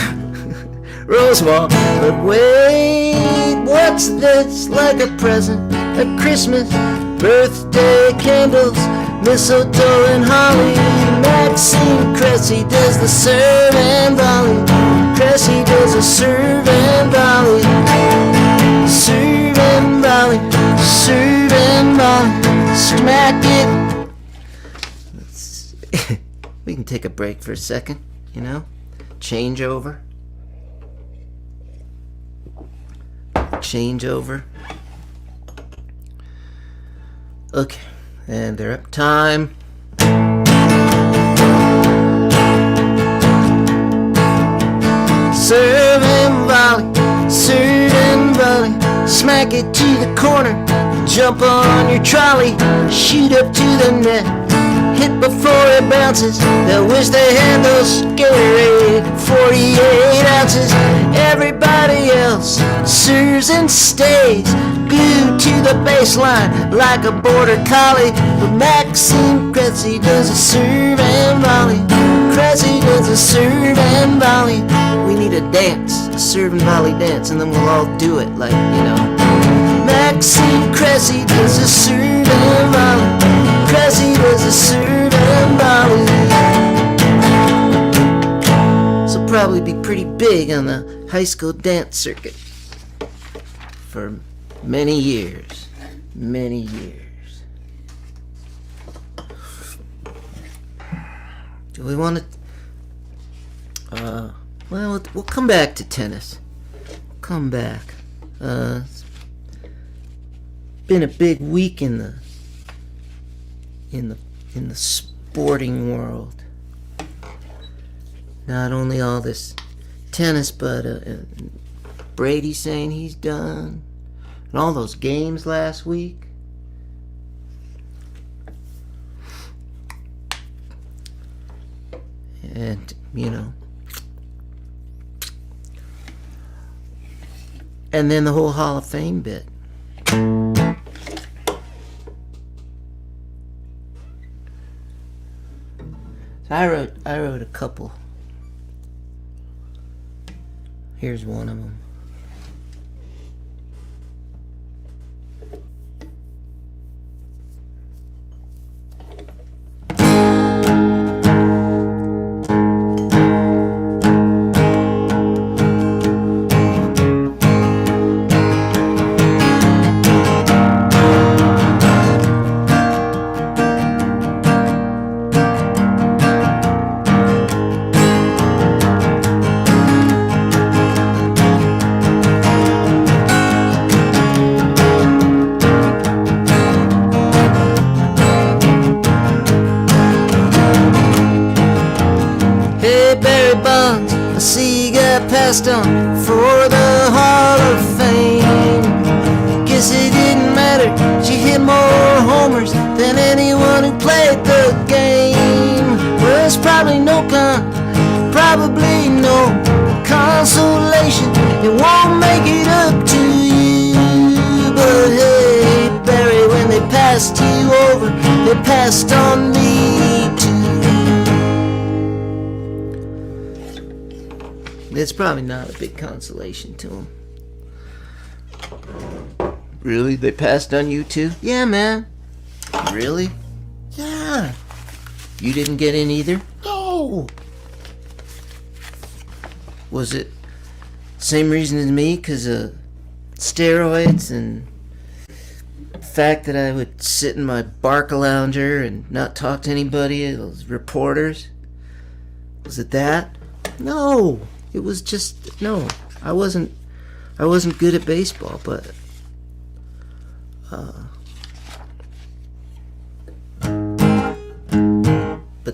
Rosemont. But wait, what's this? Like a present at Christmas, birthday candles, mistletoe and holly. Maxime Cressy does the serve and volley. Cressy does the serve and volley. Serve and volley, serve and volley. Smack it. We can take a break for a second, you know? Change over. Change over. Okay, and they're up. Time. Serve and volley, serve and volley. Smack it to the corner, jump on your trolley, shoot up to the net, hit before it bounces. They'll wish they had those scary 48 ounces. Everybody else serves and stays glued to the baseline like a border collie. But Maxime Cressy does a serve and volley. Cressy does a serve and volley. We need a dance, a serve and volley dance, and then we'll all do it like, you know. Maxime Cressy does a serve and volley. Cressy does a serve and volley. This will probably be pretty big on the high school dance circuit for many years. Many years. Do we want to... well, we'll come back to tennis. Come back. It's been a big week in the sporting world. Not only all this tennis, but Brady saying he's done, and all those games last week. And, you know, and then the whole Hall of Fame bit. So I wrote a couple. Here's one of them. Passed on for the Hall of Fame. Guess it didn't matter, she hit more homers than anyone who played the game. Well, it's probably no consolation, it won't make it up to you. But hey, Barry, when they passed you over, they passed on me too. It's probably not a big consolation to him. Really? They passed on you too? Yeah, man. Really? Yeah. You didn't get in either? No. Was it same reason as me? Because of steroids and the fact that I would sit in my Barcalounger and not talk to anybody, those reporters? Was it that? No. It was just, no, I wasn't good at baseball, but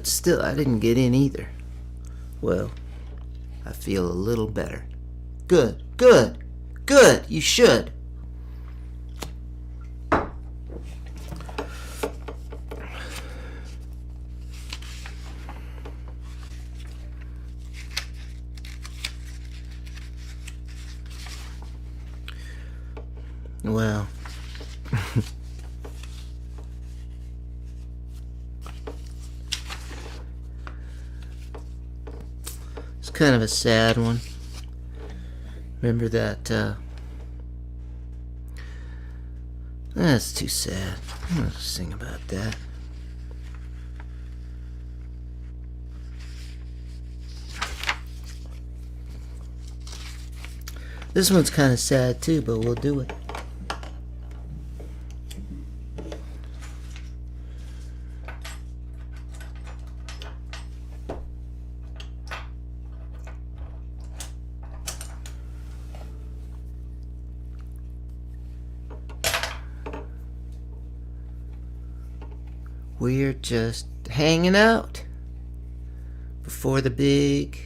still, I didn't get in either. Well, I feel a little better. Good, you should. Well, it's kind of a sad one. Remember that, that's too sad. I'm not gonna sing about that. This one's kind of sad too, but we'll do it. We're just hanging out before the big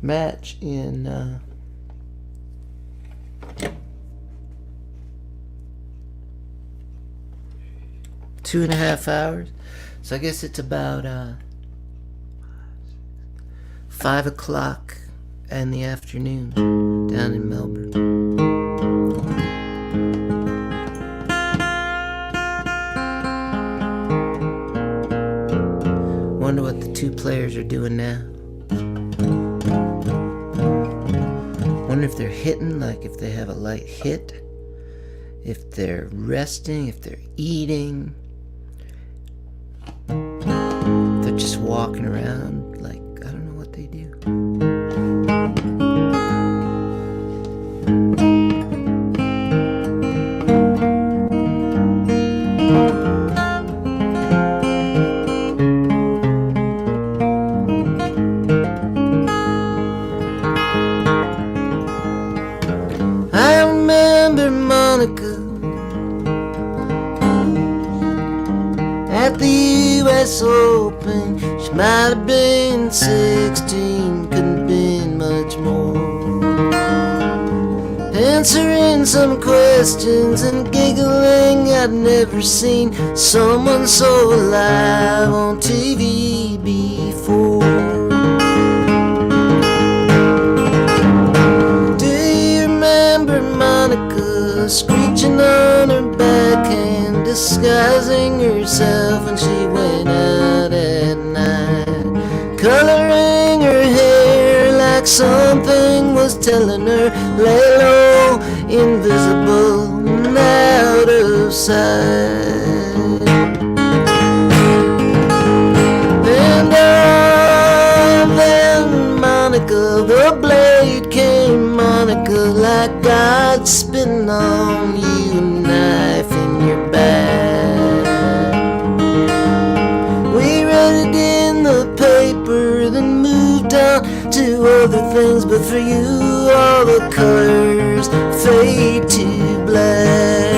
match in 2.5 hours. So I guess it's about 5 o'clock in the afternoon down in Melbourne. Wonder what the two players are doing now. Wonder if they're hitting, like if they have a light hit, if they're resting, if they're eating, if they're just walking around, like, I don't know what they do. At the US Open. She might have been 16, couldn't have been much more. Answering some questions and giggling, I'd never seen someone so alive on TV before. Do you remember Monica screeching on her backhand, disguising herself when she went out at night, coloring her hair like something was telling her, lay low, invisible and out of sight. And then Monica, the blade came, Monica, like God spitting on you, a knife in your back. We read it in the paper, then moved on to other things, but for you all the colors fade to black.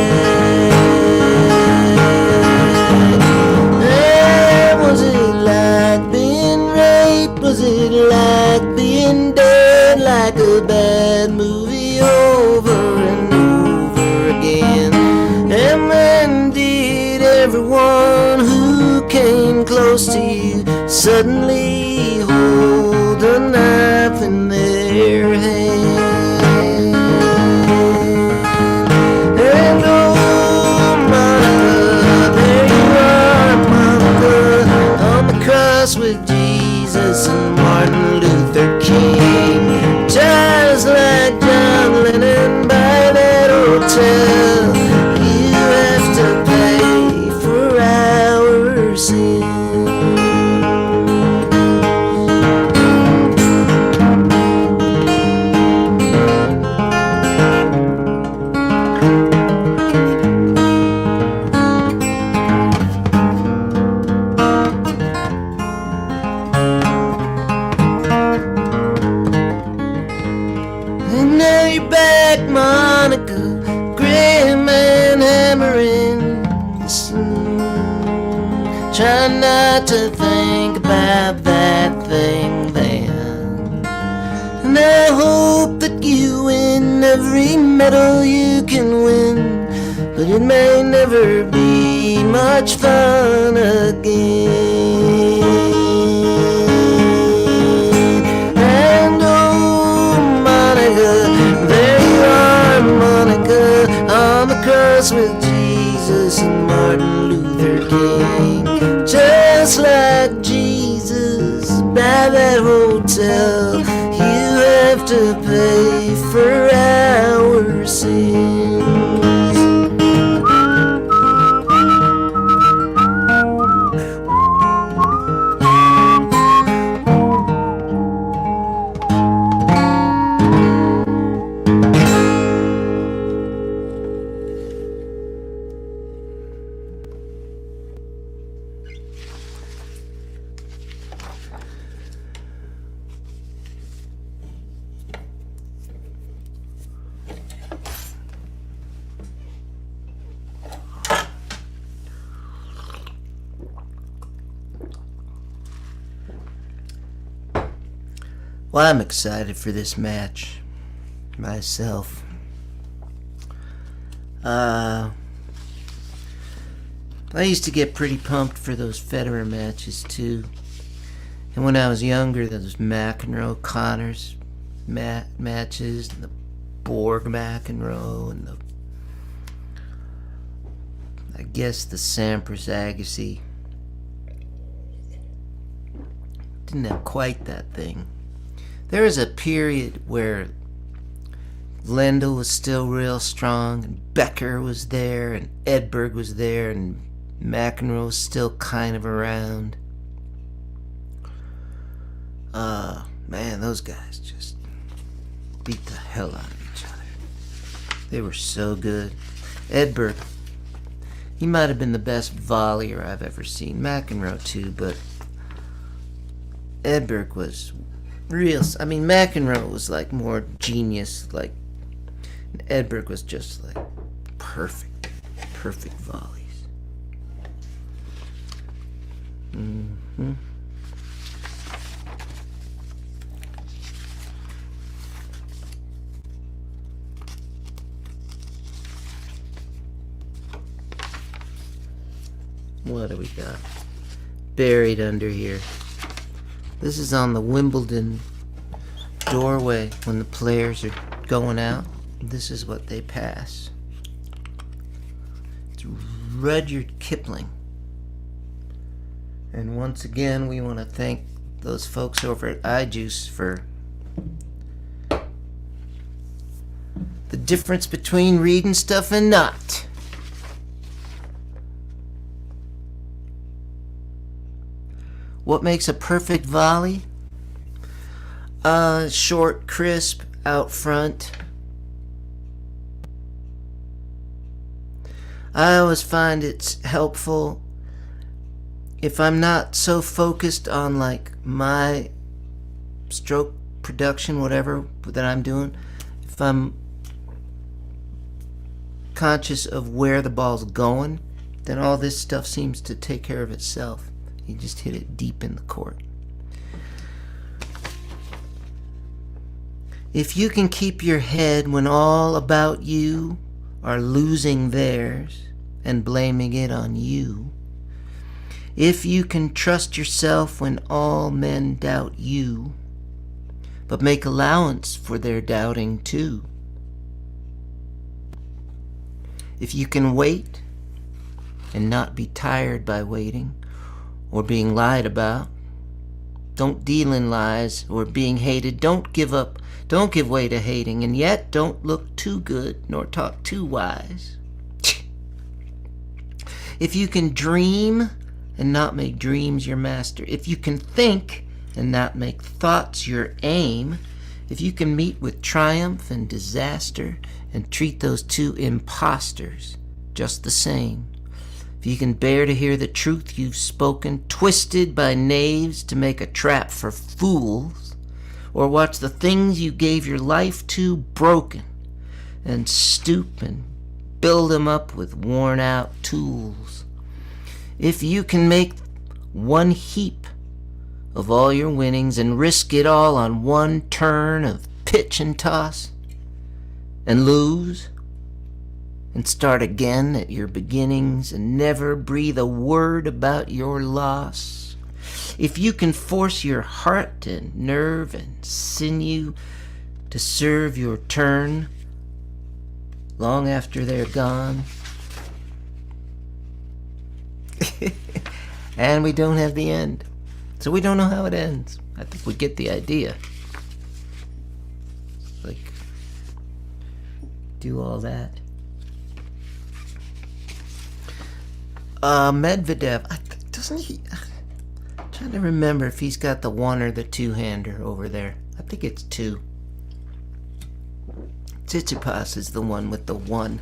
And was it like being raped? Was it like being dead? Like a bad movie over and over again? And then did everyone who came close to you suddenly hold a knife in their hand? And oh, Monica, there you are, Monica, on the cross with Jesus and Martin Luther King, just like John Lennon by that hotel. You have to pay for our sins. And now you're back, Monica, grim and hammering the sun, trying not to think about that thing then. And I hope that you win every medal you can win, but it may never be much fun again. And oh, Monica, there you are, Monica, on the cross with Jesus and Martin Luther King, just like Jesus by that hotel. You have to pay for our sins. Well, I'm excited for this match myself. I used to get pretty pumped for those Federer matches too. And when I was younger, those McEnroe Connors matches, and the Borg McEnroe, and I guess the Sampras Agassi. Didn't have quite that thing. There was a period where Lendl was still real strong, and Becker was there, and Edberg was there, and McEnroe was still kind of around. Man, those guys just beat the hell out of each other. They were so good. Edberg, he might have been the best volleyer I've ever seen. McEnroe too, but Edberg was real. I mean, McEnroe was like more genius, like Edberg was just like perfect volleys. Mm-hmm. What do we got? Buried under here. This is on the Wimbledon doorway when the players are going out. This is what they pass. It's Rudyard Kipling. And once again, we want to thank those folks over at iJuice for the difference between reading stuff and not. What makes a perfect volley? Short, crisp, out front. I always find it's helpful if I'm not so focused on like my stroke production, whatever that I'm doing. If I'm conscious of where the ball's going, then all this stuff seems to take care of itself. You just hit it deep in the court. If you can keep your head when all about you are losing theirs and blaming it on you, if you can trust yourself when all men doubt you, but make allowance for their doubting too, if you can wait and not be tired by waiting, or being lied about. Don't deal in lies or being hated. Don't give up. Don't give way to hating. And yet don't look too good nor talk too wise. If you can dream and not make dreams your master. If you can think and not make thoughts your aim. If you can meet with triumph and disaster and treat those two imposters just the same. If you can bear to hear the truth you've spoken, twisted by knaves to make a trap for fools, or watch the things you gave your life to broken, and stoop and build them up with worn-out tools. If you can make one heap of all your winnings and risk it all on one turn of pitch and toss, and lose, and start again at your beginnings and never breathe a word about your loss. If you can force your heart and nerve and sinew to serve your turn long after they're gone. And we don't have the end. So we don't know how it ends. I think we get the idea. Like, do all that. Medvedev, doesn't he? I'm trying to remember if he's got the one or the two-hander over there. I think it's two. Tsitsipas is the one with the one.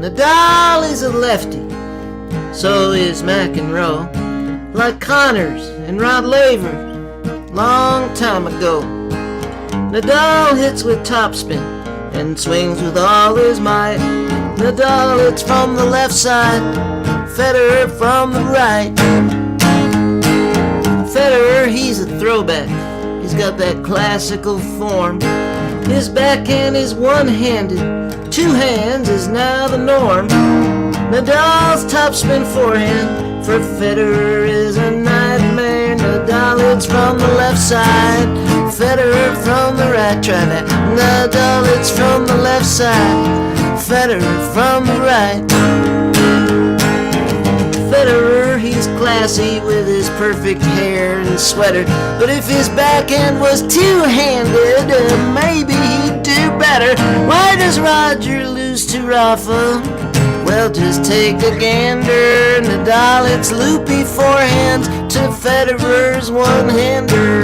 Nadal is a lefty. So is McEnroe. Like Connors and Rod Laver, long time ago. Nadal hits with topspin and swings with all his might. Nadal hits from the left side, Federer from the right. Federer, he's a throwback. He's got that classical form. His backhand is one-handed, two hands is now the norm. Nadal's topspin forehand for Federer is a nightmare. Nadal hits from the left side, Federer from the right. Try that. Nadal hits from the left side, Federer from the right. Federer, he's classy with his perfect hair and sweater. But if his backhand was two-handed, maybe he'd do better. Why does Roger lose to Rafa? Well, just take a gander. Nadal hits loopy forehands to Federer's one-hander.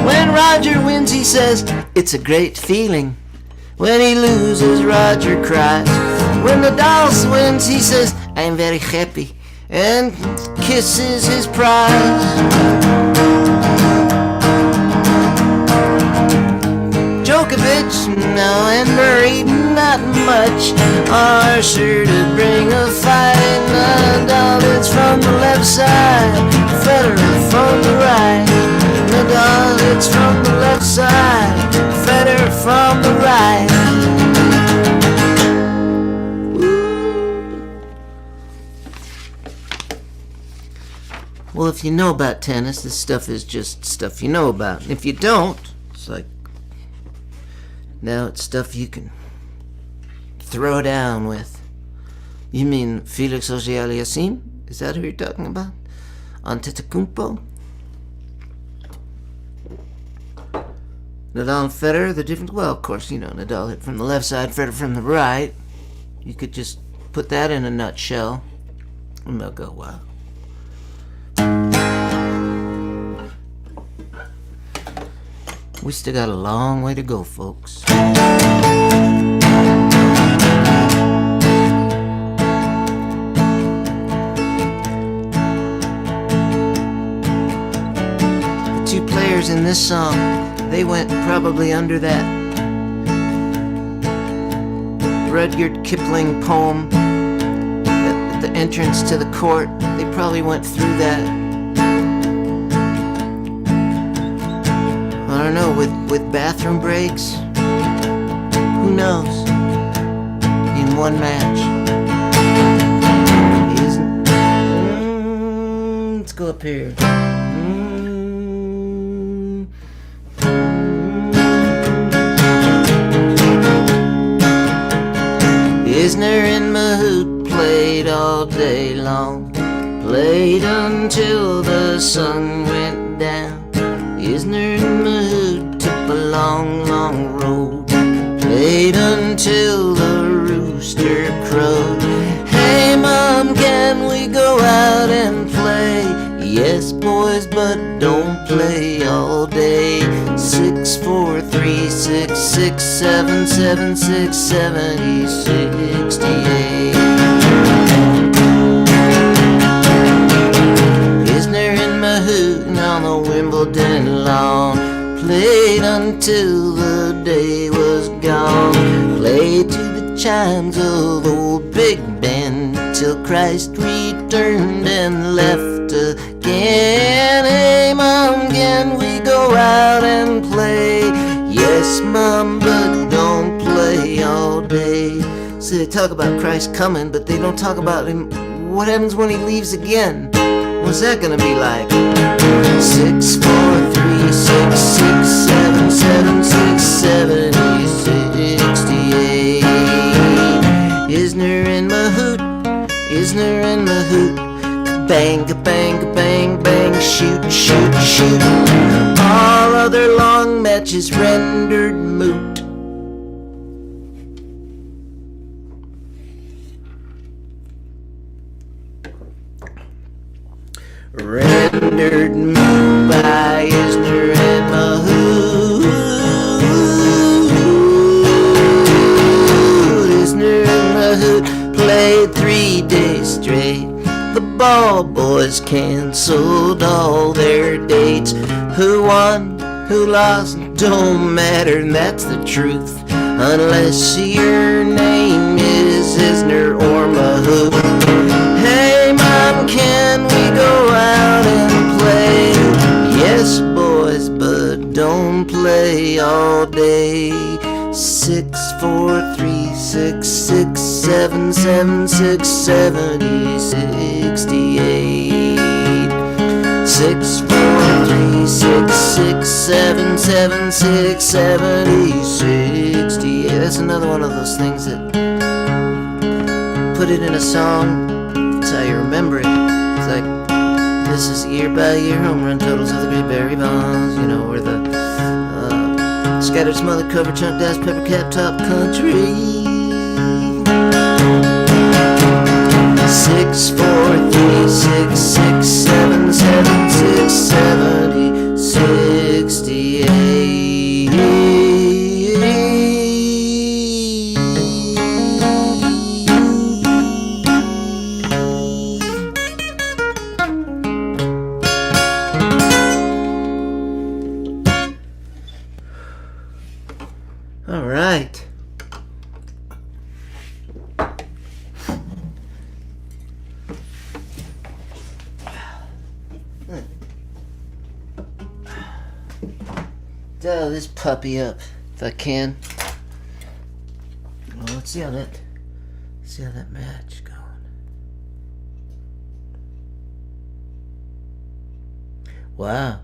When Roger wins, he says, it's a great feeling. When he loses, Roger cries. When Nadal wins, he says, I'm very happy. and kisses his prize. Djokovic, now and Murray, not much, are sure to bring a fight. Nadal, it's from the left side, Federer from the right. Nadal, it's from the left side, Federer from the right. Well, if you know about tennis, this stuff is just stuff you know about. And if you don't, it's like, now it's stuff you can throw down with. You mean Felix Auger-Aliassime? Is that who you're talking about? Antetokounmpo? Nadal and Federer, they're different. Well, of course, you know, Nadal hit from the left side, Federer from the right. You could just put that in a nutshell, and they'll go, wow. We still got a long way to go, folks. The two players in this song, they went probably under that Rudyard Kipling poem at the entrance to the court. They probably went through that. I don't know, with bathroom breaks? Who knows? In one match. Let's go up here. Isner and Mahout played all day long, played until the sun went down. Isner and Mahout took a long, long road, played until the rooster crowed. Hey Mom, can we go out and play? Yes boys, but don't play all day. 6, 4, 3, 6, 6, 7, 7, 6, 70, 68. Isner and Mahout on the Wimbledon lawn, played until the day was gone, played to the chimes of old Big Ben till Christ returned and left again. Hey Mom, can we go out and play? Yes Mom, but don't play all day. So they talk about Christ coming, but they don't talk about him. What happens when he leaves again? What's that gonna be like? 6, 4, 3, 6, 6, 7, 7, 6, 70, 68. Isner and Mahout, Isner and Mahout, bang, bang, bang, bang, shoot, shoot, shoot. All other long matches rendered moot. Rendered moot by Isner and Mahout. Isner and Mahout played 3 days straight. The ball boys canceled all their dates. Who won, who lost, don't matter, and that's the truth. Unless your name is Isner or Mahout. Hey Mom, can we go out and play? Yes boys, but don't play all day. 6, 4, 3, 6, 6, 7, 7, 6, 70, 68. 6, 4, 3, 6, 6, 7, 7, 6, 70, 68. That's another one of those things that put it in a song. That's how you remember it. It's like, this is year by year home run totals of the great Barry Bonds, you know, or the scattered smother cover chunked ass pepper cap top country. 6, 4, 3, 6, 6, 7, 7, 6, 70, 68. right. Dial this puppy up if I can. Well, let's see how that match going. Wow.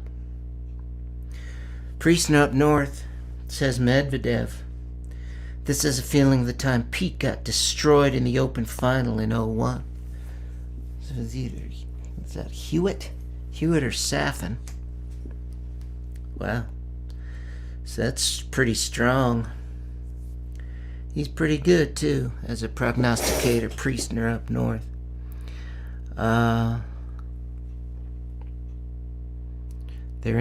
Priestner up north says Medvedev. This is a feeling of the time Pete got destroyed in the Open final in 01. So it's either, is that Hewitt or Safin? Wow. So that's pretty strong. He's pretty good too as a prognosticator, Priestner up north. They're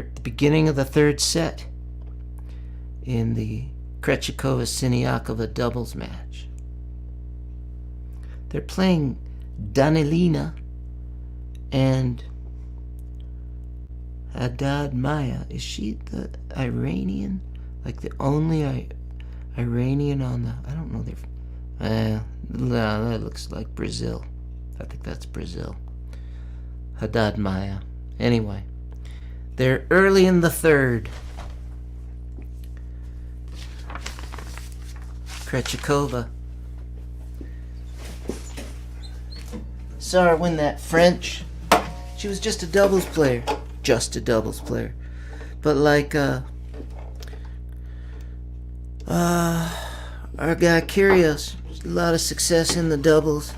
at the beginning of the third set in the Krejcikova-Siniakova doubles match. They're playing Danilina and Haddad Maya. Is she the Iranian? Like the only Iranian on the... I don't know. No, that looks like Brazil. I think that's Brazil. Haddad Maya. Anyway. They're early in the third. Krejcikova. Saw her win that French. She was just a doubles player. Just a doubles player. But like, our guy Kyrgios, a lot of success in the doubles.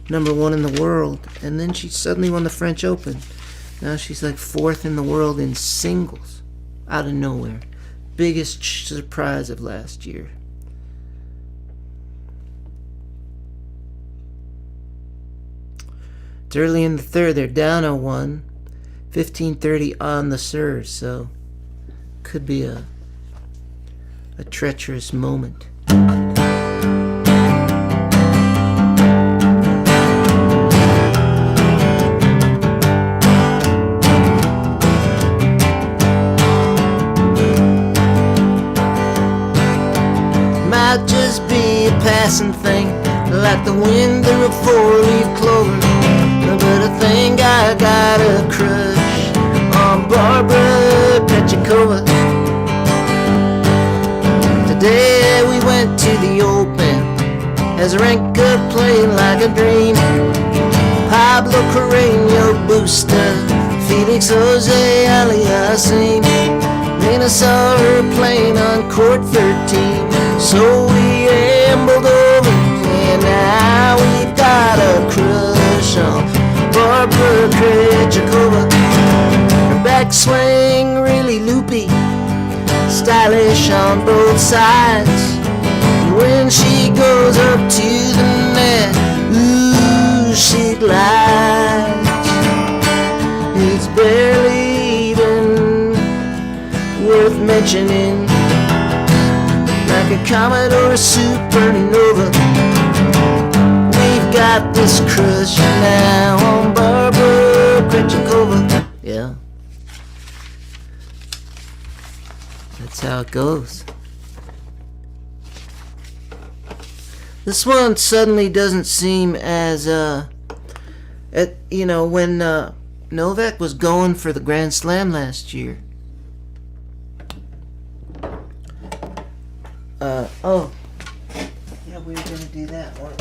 #1 in the world. And then she suddenly won the French Open. Now she's like 4th in the world in singles. Out of nowhere. Biggest surprise of last year. It's early in the third. They're down 0-1. 15:30 on the serve. So could be a treacherous moment. Might just be a passing thing, like the wind through a four-leaf clover. But I think I got a crush on Barbara Krejcikova. Today we went to the Open, as Renka played like a dream. Pablo Carreño boosted, Felix Jose Aliassime. Then I saw her playing on court 13, so we ambled over, and now we've got a crush on Barbara Krejcikova. Her backswing really loopy, stylish on both sides. When she goes up to the net, ooh, she glides. It's barely even worth mentioning, like a comet or a supernova. We've got this crush now on Barbara Krejcikova. Yeah, that's how it goes. This one suddenly doesn't seem as when Novak was going for the Grand Slam last year. Yeah, we were gonna do that one.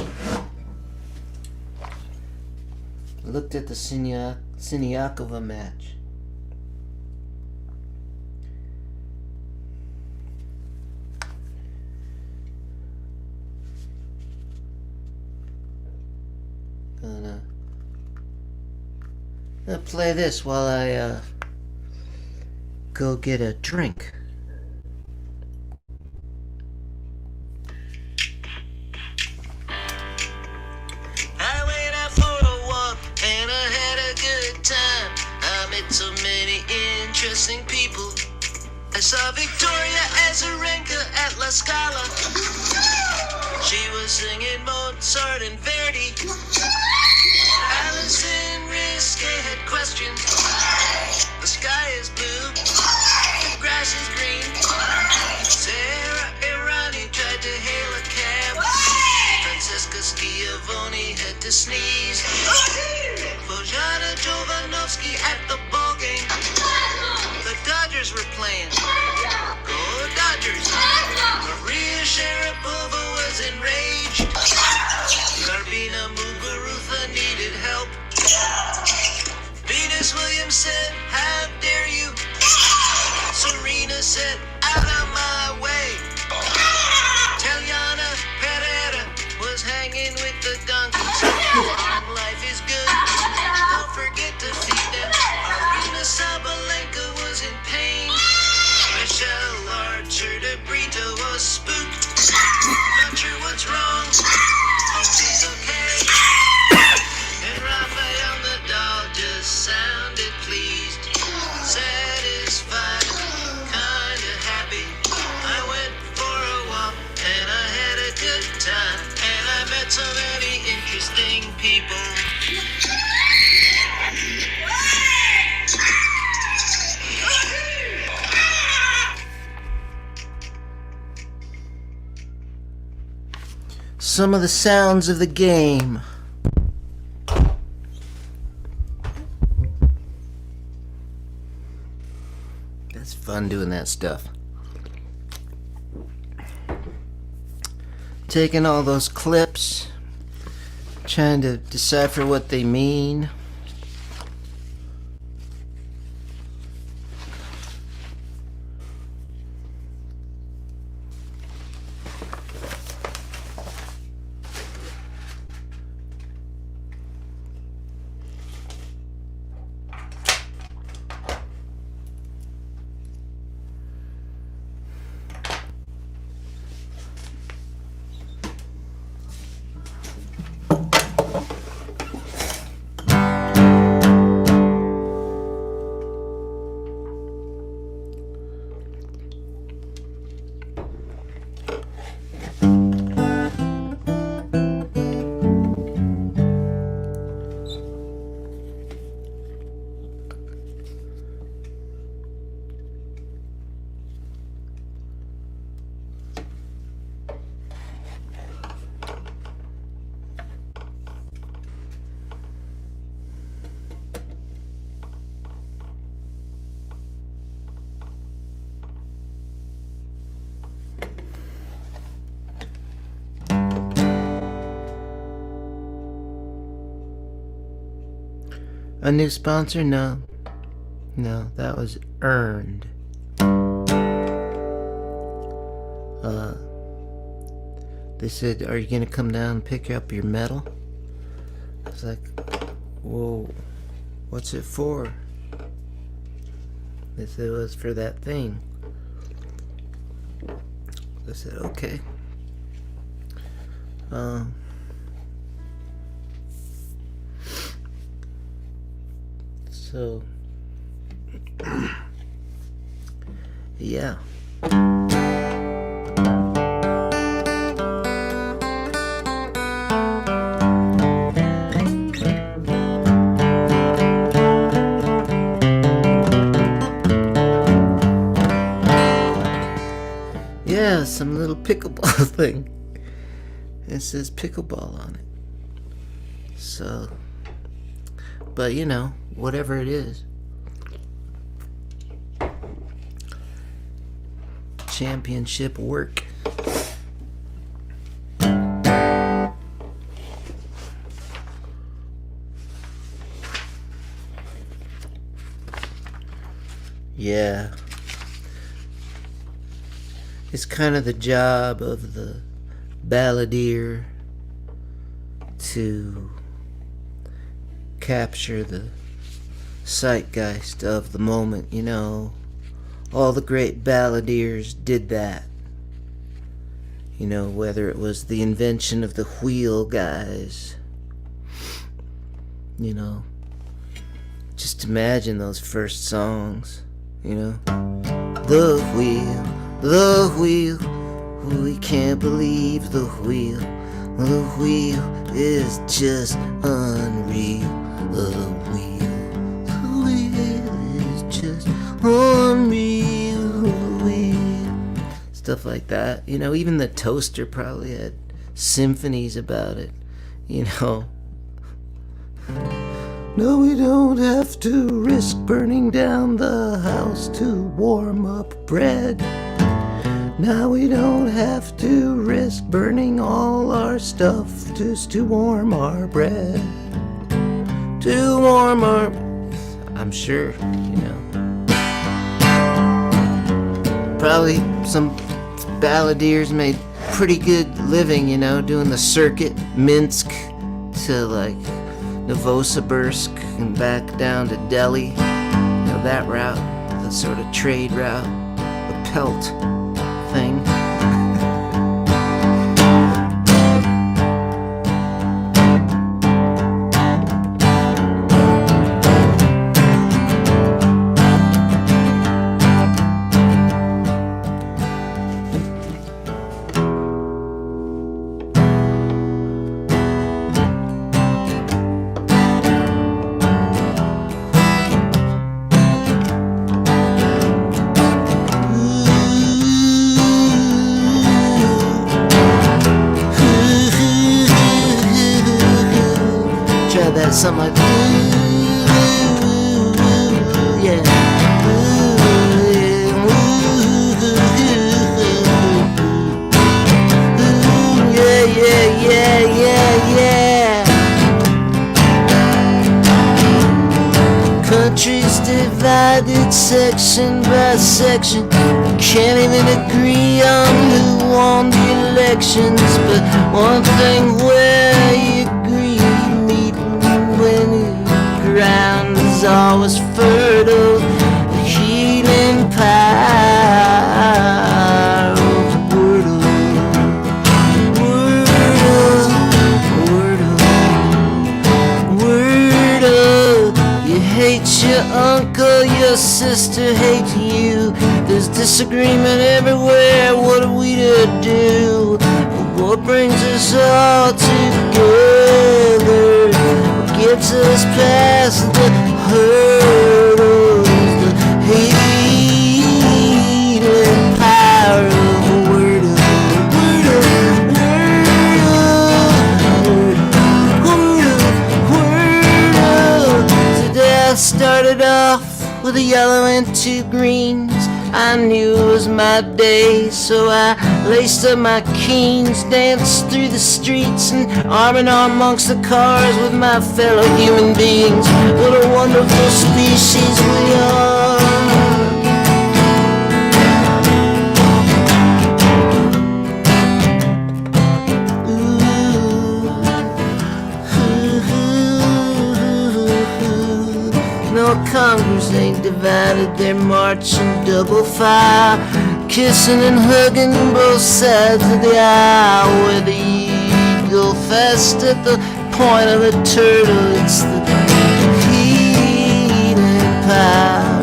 Looked at the Siniakova match. Gonna play this while I go get a drink. I went out for a walk and I had a good time. I met so many interesting people. I saw Victoria Azarenka at La Scala. She was singing Mozart and Verdi. Alison Risque had questions. The sky is blue, the grass is green. Sarah sneeze. Bojana Jovanovski at the ball game. The Dodgers were playing. Go Dodgers! Maria Sharapova was enraged. Garbina Muguruza needed help. Venus Williams said, how dare you? Serena said, out of my way. Telyana Pereira was hanging with the donkeys. Life is good. Don't forget to feed them. Arena Sabalenka was in pain. Michelle Archer de Brito was spooked. Not sure what's wrong. Hope she's okay. And Rafael Nadal just sounded pleased, satisfied, kinda happy. I went for a walk and I had a good time, and I met so many interesting people. Some of the sounds of the game. That's fun doing that stuff. Taking all those clips, trying to decipher what they mean. A new sponsor? No, that was earned. They said, are you gonna come down and pick up your medal? I was like, whoa, what's it for? They said it was for that thing. I said, okay. So, yeah. Yeah, some little pickleball thing. It says pickleball on it. So, but you know, whatever it is. Championship work. Yeah. It's kind of the job of the balladeer to capture the zeitgeist of the moment, you know. All the great balladeers did that. You know, whether it was the invention of the wheel guys. You know, just imagine those first songs, you know. The wheel, we can't believe the wheel is just unreal. The wheel is just unreal. The wheel. Stuff like that, you know. Even the Toaster probably had symphonies about it, you know. No, we don't have to risk burning down the house to warm up bread. Now we don't have to risk burning all our stuff just to warm our bread. To warm our... I'm sure, you know. Probably some balladeers made pretty good living, you know, doing the circuit, Minsk to like Novosibirsk and back down to Delhi. You know, that route, the sort of trade route, the pelt thing. Something like yeah, yeah. Countries divided section by section. Can't even agree on who won the elections, but one thing where you agree, when the ground is always fertile, the healing power of Wordle. You hate your uncle, your sister hates you. There's disagreement everywhere, what are we to do? What brings us all together? Gets us past the hurdles, the healing power of Wordle. Today I started off with a yellow and two greens. I knew it was my day, so I laced up my keens, danced through the streets, and arm in arm amongst the cars with my fellow human beings. What a wonderful species we are. No, Congress ain't divided, they're marching double file, kissing and hugging both sides of the aisle. Where the eagle fast at the point of the turtle, it's the healing power.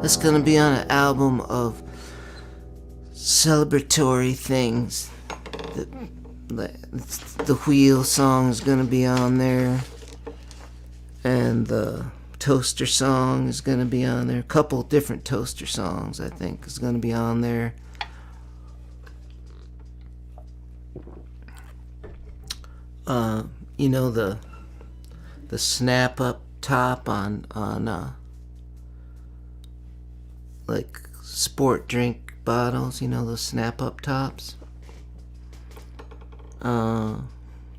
It's gonna be on an album of celebratory things. The wheel song is gonna be on there, and the toaster song is gonna be on there. A couple different toaster songs, I think, is gonna be on there. You know, the snap up top on like sport drink bottles, you know, those snap up tops.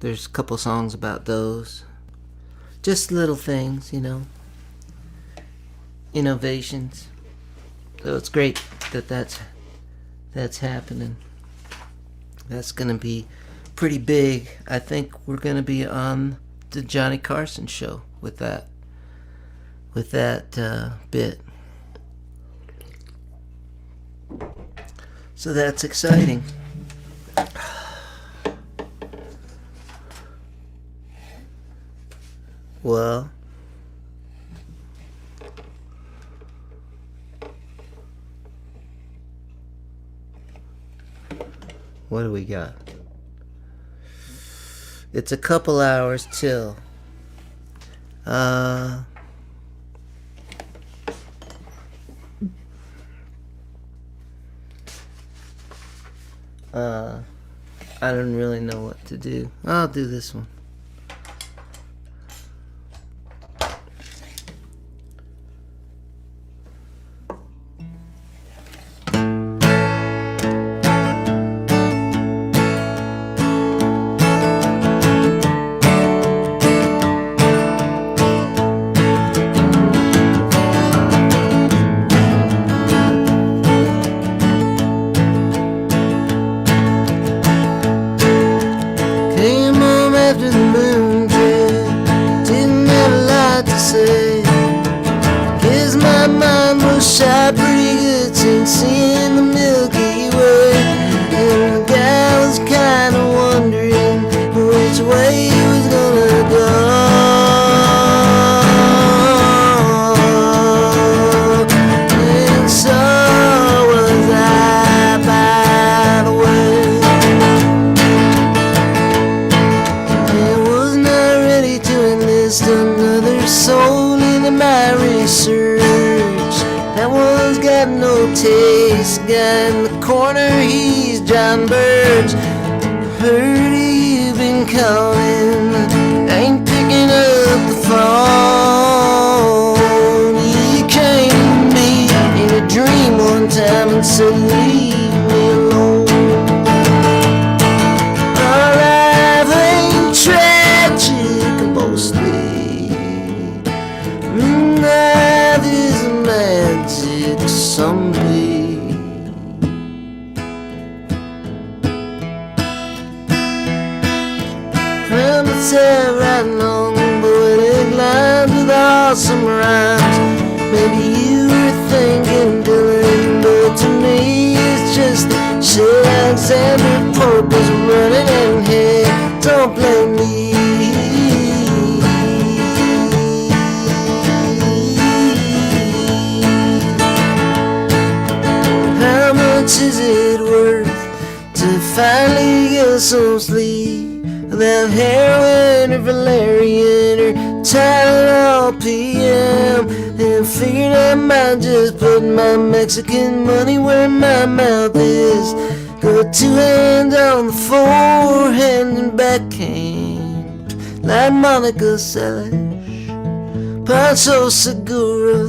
There's a couple songs about those. Just little things, you know. Innovations. So it's great that that's happening. That's gonna be pretty big. I think we're gonna be on the Johnny Carson show with that bit. So that's exciting. Well, what do we got? It's a couple hours till. I don't really know what to do. I'll do this one. Shot pretty good since seeing the Milky Way, and the guy was kinda wondering which way he was gonna go. And so was I, by the way. I was not ready to enlist another soul into my research. That one's got no taste. Guy in the corner, he's Dan Bern. Heard you've been calling, ain't picking up the phone. You came to me in a dream one time and said leave me alone. Our life ain't tragic mostly. Life is magic someday. Found myself writing long poetic lines with awesome rhymes. Maybe you were thinking Dylan, but to me it's just shit. Alexander Pope is running, and hey, don't blame me. Is it worth to finally get some sleep without heroin or valerian or Tylenol PM? And figured I might just put my Mexican money where my mouth is. Go 2 hands on the forehand and backhand like Monica Seles, Pancho Segura,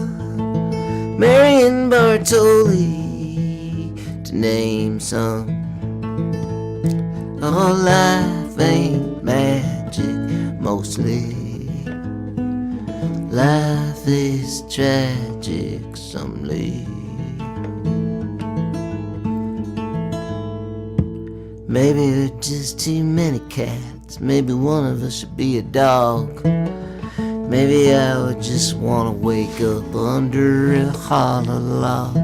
Marion Bartoli, name some. Oh, life ain't magic mostly. Life is tragic someday. Maybe there's just too many cats. Maybe one of us should be a dog. Maybe I would just wanna wake up under a hollow log.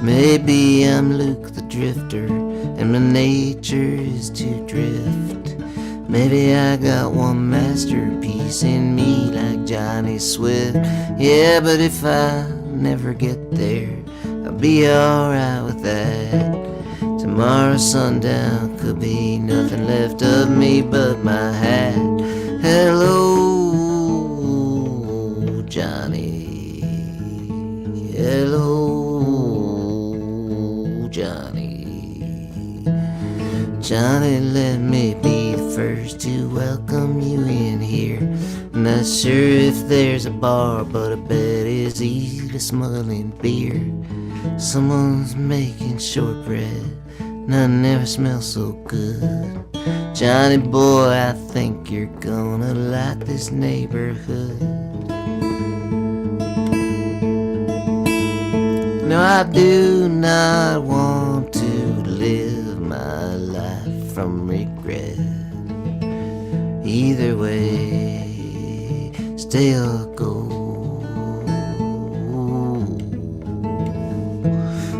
Maybe I'm Luke the Drifter, and my nature is to drift. Maybe I got one masterpiece in me like Johnny Swift. Yeah, but if I never get there, I'll be alright with that. Tomorrow sundown could be nothing left of me but my hat. Hello, Johnny. Hello, Johnny. Johnny, let me be the first to welcome you in here. Not sure if there's a bar, but I bet it's easy to smuggle in beer. Someone's making shortbread, none never smells so good. Johnny boy, I think you're gonna like this neighborhood. No, I do not want to live my life from regret. Either way, stay or go.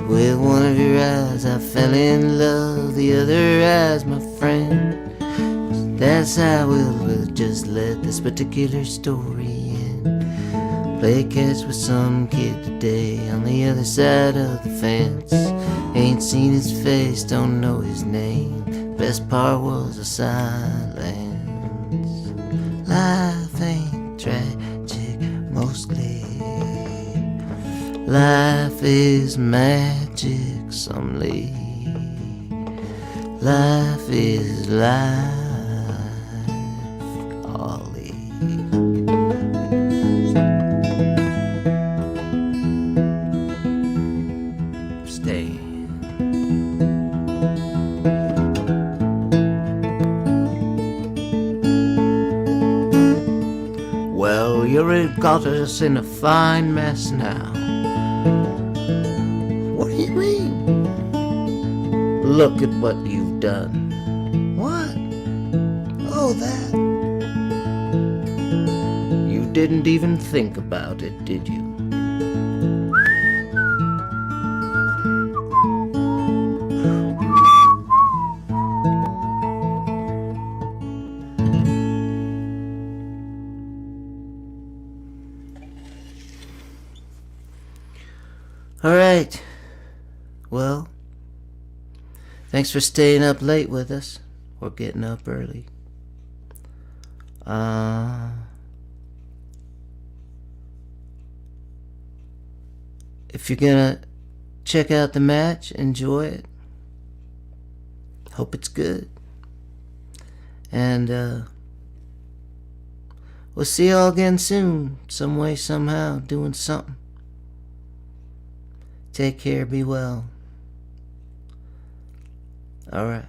With one of your eyes I fell in love, the other eye's my friend. That's how we'll just let this particular story end. Play catch with some kid today on the other side of the fence. Ain't seen his face, don't know his name. Best part was a silence. is magic, some lay. Life is life, Ollie. Stay. Well, you got us in a fine mess now. What do you mean? Look at what you've done. What? Oh, that. You didn't even think about it, did you? All right. Well, thanks for staying up late with us, or getting up early. If you're gonna check out the match, enjoy it. Hope it's good. And we'll see y'all again soon, some way, somehow, doing something. Take care, be well. All right.